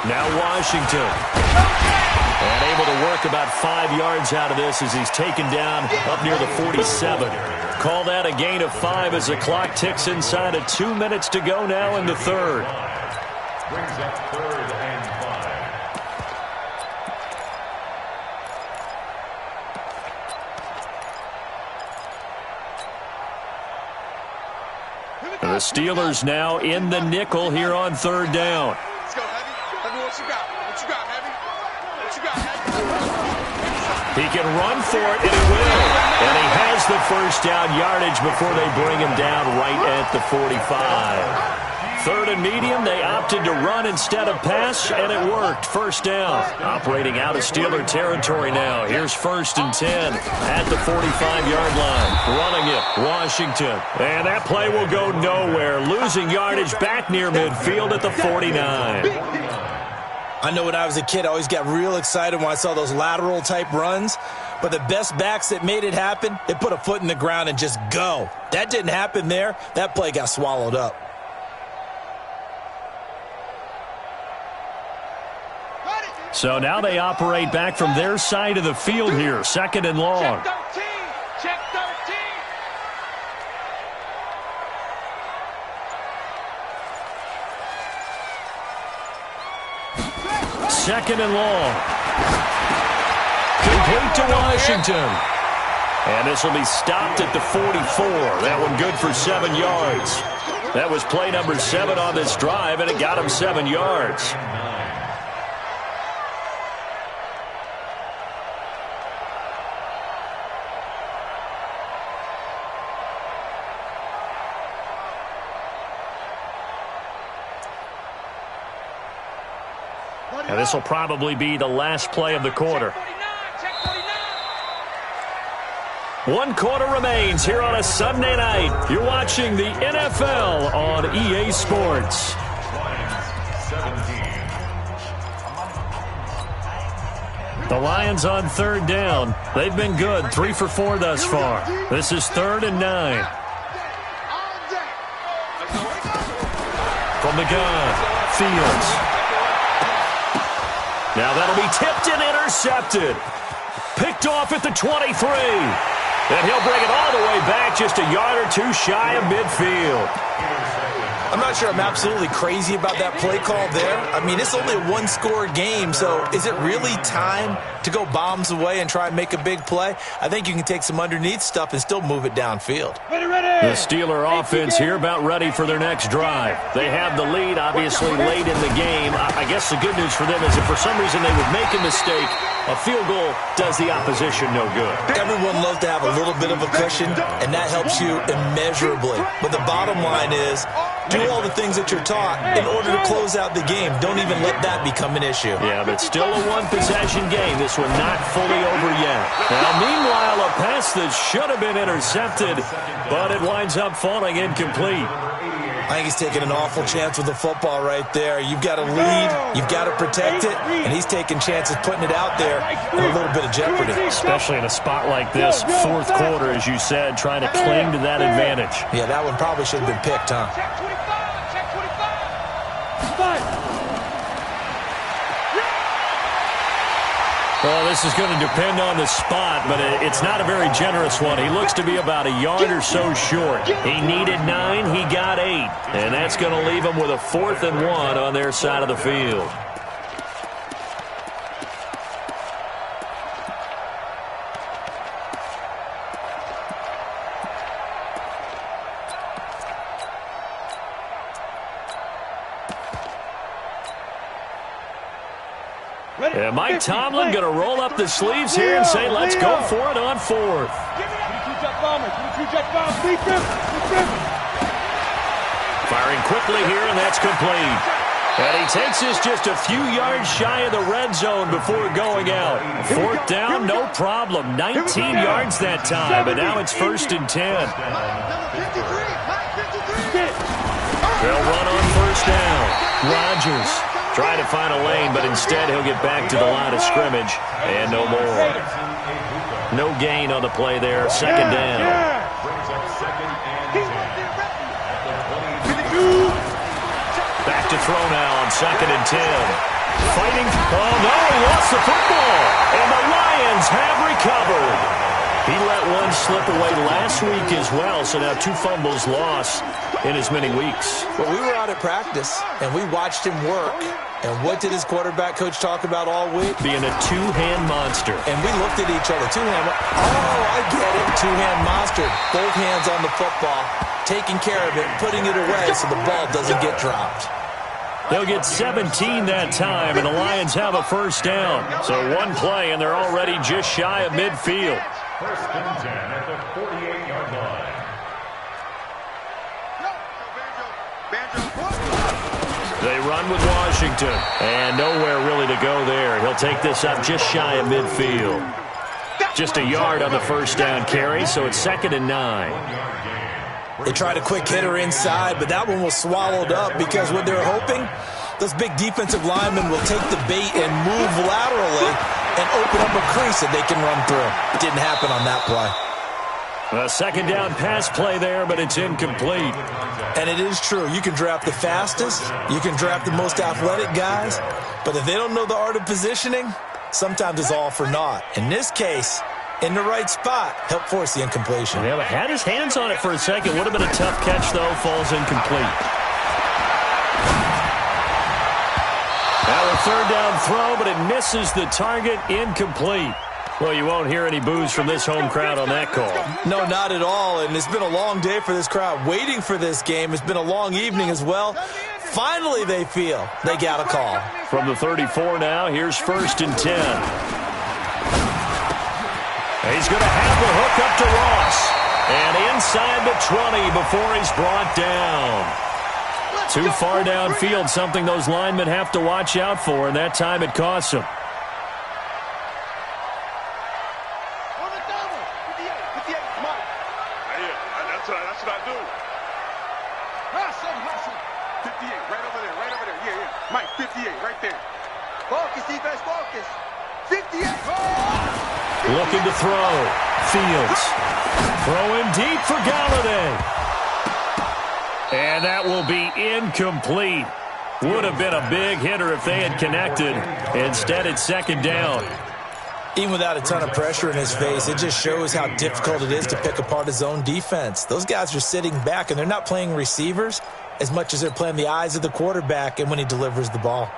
Now Washington. And able to work about 5 yards out of this as he's taken down up near the 47. Call that a gain of 5 as the clock ticks inside of 2 minutes to go now in the third. Brings up 3rd and 5. And the Steelers now in the nickel here on 3rd down. Let's go, Heavy. Heavy, what you got? What you got, Heavy? What you got, Heavy? He can run for it, and he will. And he has the first down yardage before they bring him down right at the 45. 3rd and medium, they opted to run instead of pass, and it worked. First down. Operating out of Steeler territory now. Here's 1st and 10 at the 45-yard line. Running it, Washington. And that play will go nowhere. Losing yardage back near midfield at the 49. I know when I was a kid, I always got real excited when I saw those lateral-type runs. But the best backs that made it happen, they put a foot in the ground and just go. That didn't happen there. That play got swallowed up. So now they operate back from their side of the field here. 2nd and long. Check 13. 2nd and long. Complete to Washington. And this will be stopped at the 44. That one good for 7 yards. That was play number 7 on this drive, and it got him 7 yards. And this will probably be the last play of the quarter. 1 quarter remains here on a Sunday night. You're watching the NFL on EA Sports. The Lions on 3rd down. They've been good, 3 for 4 thus far. This is 3rd and 9. From the gun, Fields. Now that'll be tipped and intercepted. Picked off at the 23. And he'll bring it all the way back just a yard or two shy of midfield. I'm not sure I'm absolutely crazy about that play call there. I mean, it's only a one-score game, so is it really time to go bombs away and try and make a big play? I think you can take some underneath stuff and still move it downfield. The Steeler offense here about ready for their next drive. They have the lead, obviously, late in the game. I guess the good news for them is if for some reason they would make a mistake, a field goal does the opposition no good. Everyone loves to have a little bit of a cushion, and that helps you immeasurably. But the bottom line is, do all the things that you're taught in order to close out the game. Don't even let that become an issue. Yeah, but still a one-possession game. This one not fully over yet. Now, meanwhile, a pass that should have been intercepted, but it winds up falling incomplete. I think he's taking an awful chance with the football right there. You've got to lead, you've got to protect it, and he's taking chances putting it out there in a little bit of jeopardy. Especially in a spot like this, fourth quarter, as you said, trying to cling to that advantage. Yeah, that one probably should have been picked, huh? Well, this is going to depend on the spot, but it's not a very generous one. He looks to be about a yard or so short. He needed 9, he got 8. And that's going to leave him with a 4th and 1 on their side of the field. And Mike Tomlin going to roll up the sleeves here and say, let's go for it on 4th. Firing quickly here, and that's complete. And he takes this just a few yards shy of the red zone before going out. 4th down, no problem. 19 yards that time, but now it's 1st and 10. They'll run on 1st down. Rodgers trying to find a lane, but instead he'll get back to the line of scrimmage, and no more. No gain on the play there, 2nd down. Back to throw now on 2nd and 10. Fighting. Oh, no, he lost the football, and the Lions have recovered. He let one slip away last week as well, so now 2 fumbles lost in as many weeks. Well, we were out at practice, and we watched him work. And what did his quarterback coach talk about all week? Being a 2-hand monster. And we looked at each other. 2-hand. Oh, I get it. 2-hand monster. Both hands on the football, taking care of it, putting it away so the ball doesn't get dropped. They'll get 17 that time, and the Lions have a 1st down. So one play, and they're already just shy of midfield. 1st and 10 at the 48-yard line. They run with Washington, and nowhere really to go there. He'll take this up just shy of midfield. Just a yard on the 1st down carry, so it's 2nd and 9. They tried a quick hitter inside, but that one was swallowed up because what they're hoping, those big defensive linemen will take the bait and move laterally and open up a crease that they can run through. It didn't happen on that play. A 2nd down pass play there, but it's incomplete. And it is true. You can draft the fastest. You can draft the most athletic guys. But if they don't know the art of positioning, sometimes it's all for naught. In this case, in the right spot, helped force the incompletion. Yeah, but had his hands on it for a second. Would have been a tough catch, though. Falls incomplete. Now a 3rd down throw, but it misses the target. Incomplete. Well, you won't hear any boos from this home crowd on that call. No, not at all. And it's been a long day for this crowd waiting for this game. It's been a long evening as well. Finally, they feel they got a call. From the 34 now, here's 1st and 10. He's going to have the hook up to Ross. And inside the 20 before he's brought down. Too far downfield, something those linemen have to watch out for, and that time it costs them. That's what I do. Hustle. 58, right over there. Yeah. Mike, 58, right there. Focus, defense, focus. 58. Looking to throw. Fields. Throwing deep for Galladay. And that will be incomplete. Would have been a big hitter if they had connected. Instead, it's second down. Even without a ton of pressure in his face, it just shows how difficult it is to pick apart his own defense. Those guys are sitting back, and they're not playing receivers as much as they're playing the eyes of the quarterback and when he delivers the ball.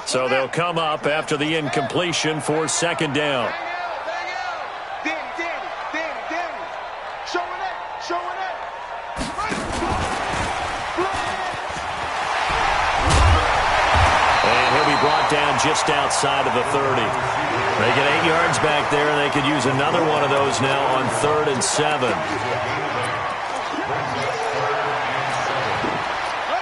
So they'll come up after the incompletion for second down. Brought down just outside of the 30. They get 8 yards back there, and they could use another one of those now on 3rd and 7.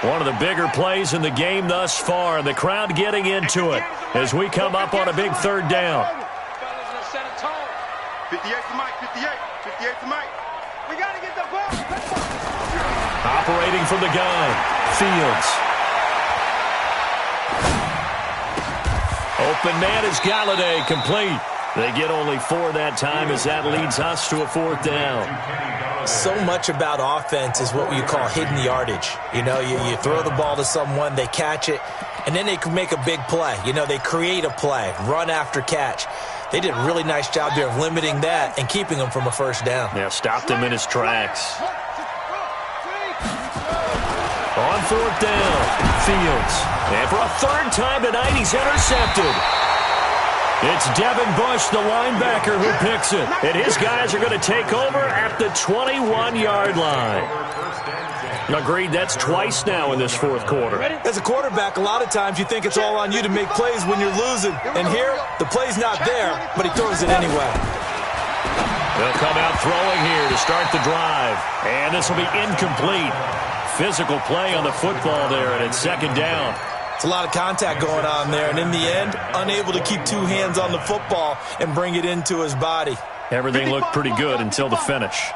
One of the bigger plays in the game thus far. The crowd getting into it as we come up on a big 3rd down. 58 to Mike, 58 to Mike. We got to get the ball. Operating from the gun, Fields. Open man is Galladay, complete. They get only 4 that time as that leads us to a 4th down. So much about offense is what you call hidden yardage. You know, you throw the ball to someone, they catch it, and then they can make a big play. You know, they create a play, run after catch. They did a really nice job there of limiting that and keeping him from a 1st down. Yeah, stopped him in his tracks. On 4th down, Fields. And for a 3rd time tonight, he's intercepted. It's Devin Bush, the linebacker, who picks it. And his guys are going to take over at the 21-yard line. Agreed, that's twice now in this 4th quarter. As a quarterback, a lot of times you think it's all on you to make plays when you're losing. And here, the play's not there, but he throws it anyway. They'll come out throwing here to start the drive. And this will be incomplete. Physical play on the football there, and it's 2nd down. It's a lot of contact going on there, and in the end, unable to keep 2 hands on the football and bring it into his body. Everything looked pretty good until the finish.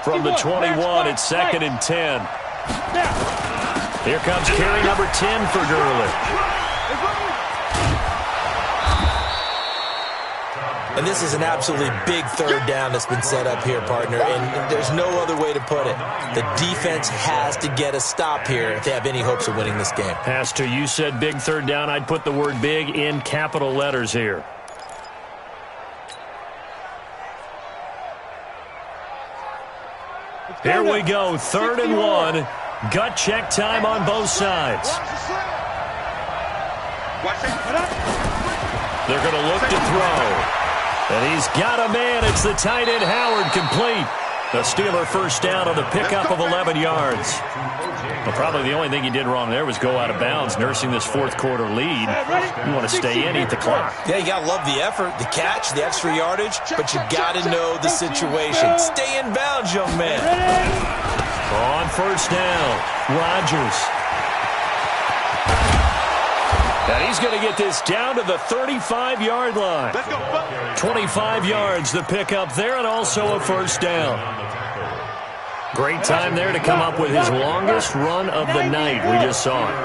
From the 21, it's 2nd and 10. Here comes carry number 10 for Gurley. And this is an absolutely big 3rd down that's been set up here, partner, and there's no other way to put it. The defense has to get a stop here if they have any hopes of winning this game. Has to. You said big 3rd down. I'd put the word big in capital letters here. Here we go, 3rd and 1. Gut check time on both sides. They're going to look to throw. And he's got a man. It's the tight end, Howard, complete. The Steeler 1st down on the pickup of 11 yards. Well, probably the only thing he did wrong there was go out of bounds, nursing this 4th quarter lead. You want to stay in, eat the clock. Yeah, you got to love the effort, the catch, the extra yardage, but you got to know the situation. Stay in bounds, young man. On 1st down, Rodgers. And he's going to get this down to the 35-yard line. 25 yards the pickup there, and also a 1st down. Great time there to come up with his longest run of the night. We just saw it.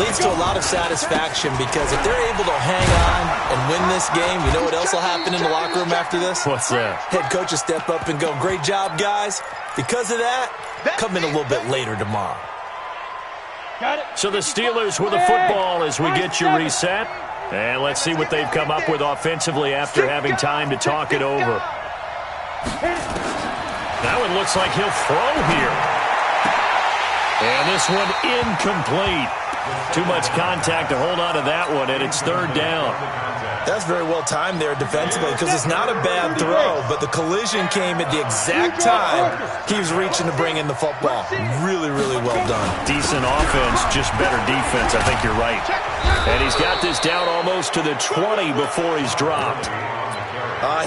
Leads to a lot of satisfaction because if they're able to hang on and win this game, you know what else will happen in the locker room after this? What's that? Head coach will step up and go, great job, guys. Because of that, come in a little bit later tomorrow. So the Steelers with the football as we get you reset. And let's see what they've come up with offensively after having time to talk it over. That one looks like he'll throw here. And this one incomplete. Too much contact to hold on to that one, and it's 3rd down. That's very well timed there defensively because it's not a bad throw, but the collision came at the exact time he was reaching to bring in the football. Really, really well done. Decent offense, just better defense. I think you're right. And he's got this down almost to the 20 before he's dropped.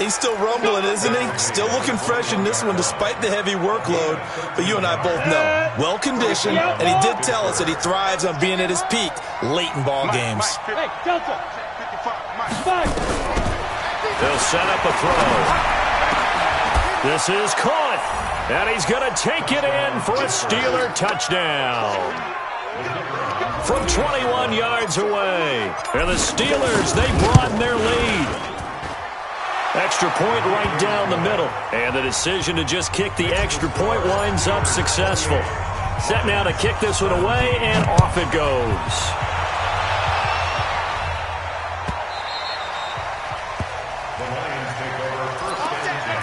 He's still rumbling, isn't he? Still looking fresh in this one despite the heavy workload. But you and I both know, well-conditioned, and he did tell us that he thrives on being at his peak late in ball games. They'll set up a throw. This is caught, and he's going to take it in for a Steeler touchdown. From 21 yards away. And the Steelers, they broaden their lead. Extra point right down the middle. And the decision to just kick the extra point winds up successful. Set now to kick this one away, and off it goes. The Lions take over first and 10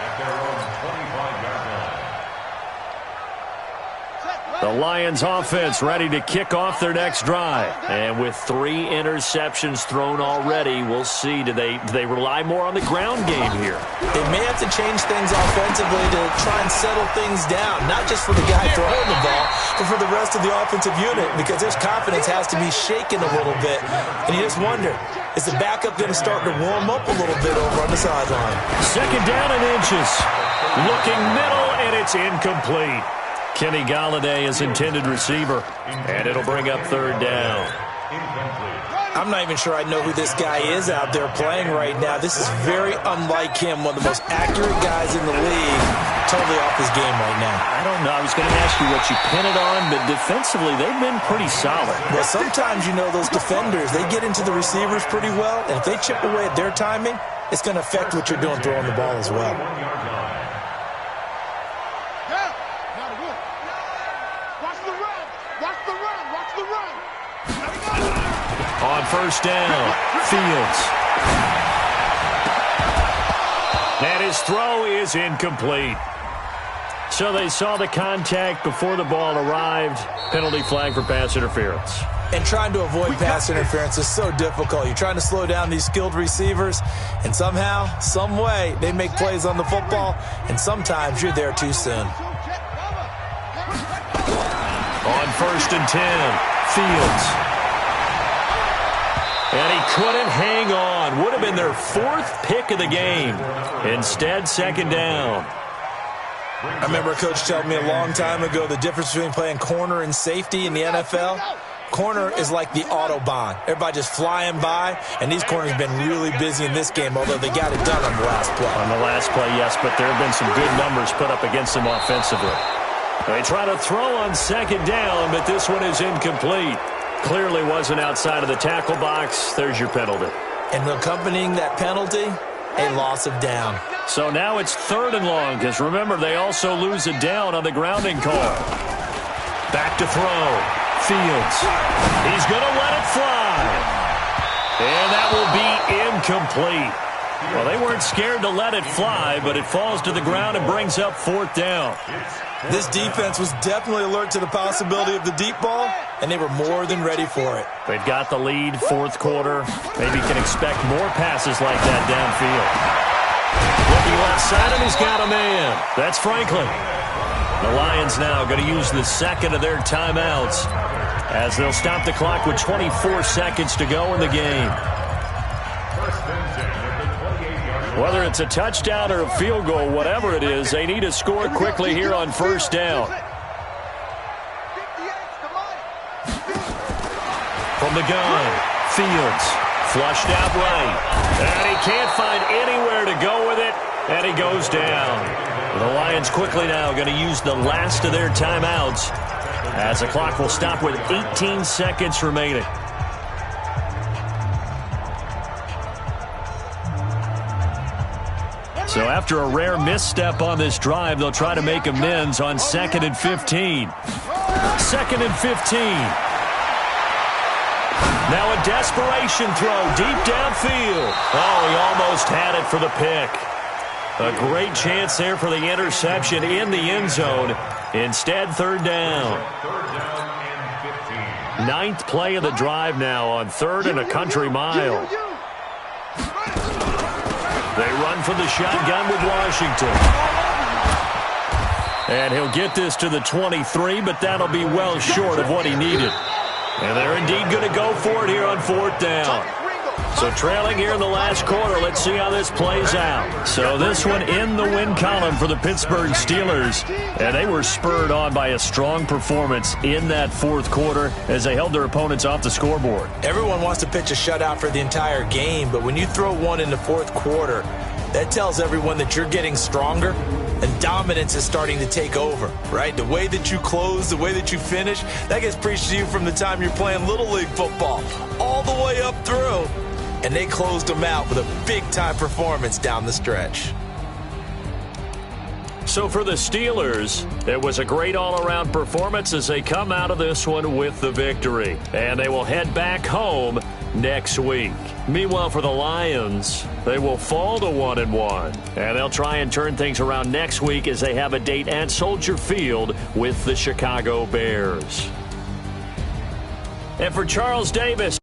at their own 25-yard line. The Lions offense ready to kick off their next drive. And with 3 interceptions thrown already, we'll see, do they rely more on the ground game here? They may have to change things offensively to try and settle things down, not just for the guy throwing the ball, but for the rest of the offensive unit, because their confidence has to be shaken a little bit. And you just wonder, is the backup going to start to warm up a little bit over on the sideline? Second down and inches. Looking middle, and it's incomplete. Kenny Galladay is intended receiver, and it'll bring up third down. I'm not even sure I know who this guy is out there playing right now. This is very unlike him, one of the most accurate guys in the league. Totally off his game right now. I don't know. I was going to ask you what you pin it on, but defensively, they've been pretty solid. Well, sometimes, you know, those defenders, they get into the receivers pretty well, and if they chip away at their timing, it's going to affect what you're doing throwing the ball as well. On first down, Fields. And his throw is incomplete. So they saw the contact before the ball arrived. Penalty flag for pass interference. And trying to avoid pass interference is so difficult. You're trying to slow down these skilled receivers, and somehow, some way, they make plays on the football, and sometimes you're there too soon. On first and 10, Fields. And he couldn't hang on. Would have been their 4th pick of the game. Instead, second down. I remember a coach telling me a long time ago the difference between playing corner and safety in the NFL. Corner is like the Autobahn. Everybody just flying by, and these corners have been really busy in this game, although they got it done on the last play. On the last play, yes, but there have been some good numbers put up against them offensively. They try to throw on second down, but this one is incomplete. Clearly wasn't outside of the tackle box. There's your penalty. And accompanying that penalty, a loss of down. So now it's third and long, because remember, they also lose a down on the grounding call. Back to throw. Fields. He's going to let it fly. And that will be incomplete. Well, they weren't scared to let it fly, but it falls to the ground and brings up fourth down. This defense was definitely alert to the possibility of the deep ball, and they were more than ready for it. They've got the lead, fourth quarter. Maybe can expect more passes like that downfield. Looking left side, and he's got a man. That's Franklin. The Lions now going to use the second of their timeouts as they'll stop the clock with 24 seconds to go in the game. Whether it's a touchdown or a field goal, whatever it is, they need to score quickly here on first down. From the gun, Fields flushed out right. And he can't find anywhere to go with it, and he goes down. The Lions quickly now going to use the last of their timeouts as the clock will stop with 18 seconds remaining. So after a rare misstep on this drive, they'll try to make amends on 2nd and 15. 2nd and 15. Now a desperation throw deep downfield. Oh, he almost had it for the pick. A great chance there for the interception in the end zone. Instead, third down. 9th play of the drive now on 3rd and a country mile. They run for the shotgun with Washington. And he'll get this to the 23, but that'll be well short of what he needed. And they're indeed going to go for it here on 4th down. So trailing here in the last quarter, let's see how this plays out. So this one in the win column for the Pittsburgh Steelers. And they were spurred on by a strong performance in that 4th quarter as they held their opponents off the scoreboard. Everyone wants to pitch a shutout for the entire game, but when you throw one in the 4th quarter, that tells everyone that you're getting stronger and dominance is starting to take over, right? The way that you close, the way that you finish, that gets preached to you from the time you're playing Little League football all the way up through. and they closed them out with a big-time performance down the stretch. So for the Steelers, it was a great all-around performance as they come out of this one with the victory. And they will head back home next week. Meanwhile, for the Lions, they will fall to 1-1. And they'll try and turn things around next week as they have a date at Soldier Field with the Chicago Bears. And for Charles Davis,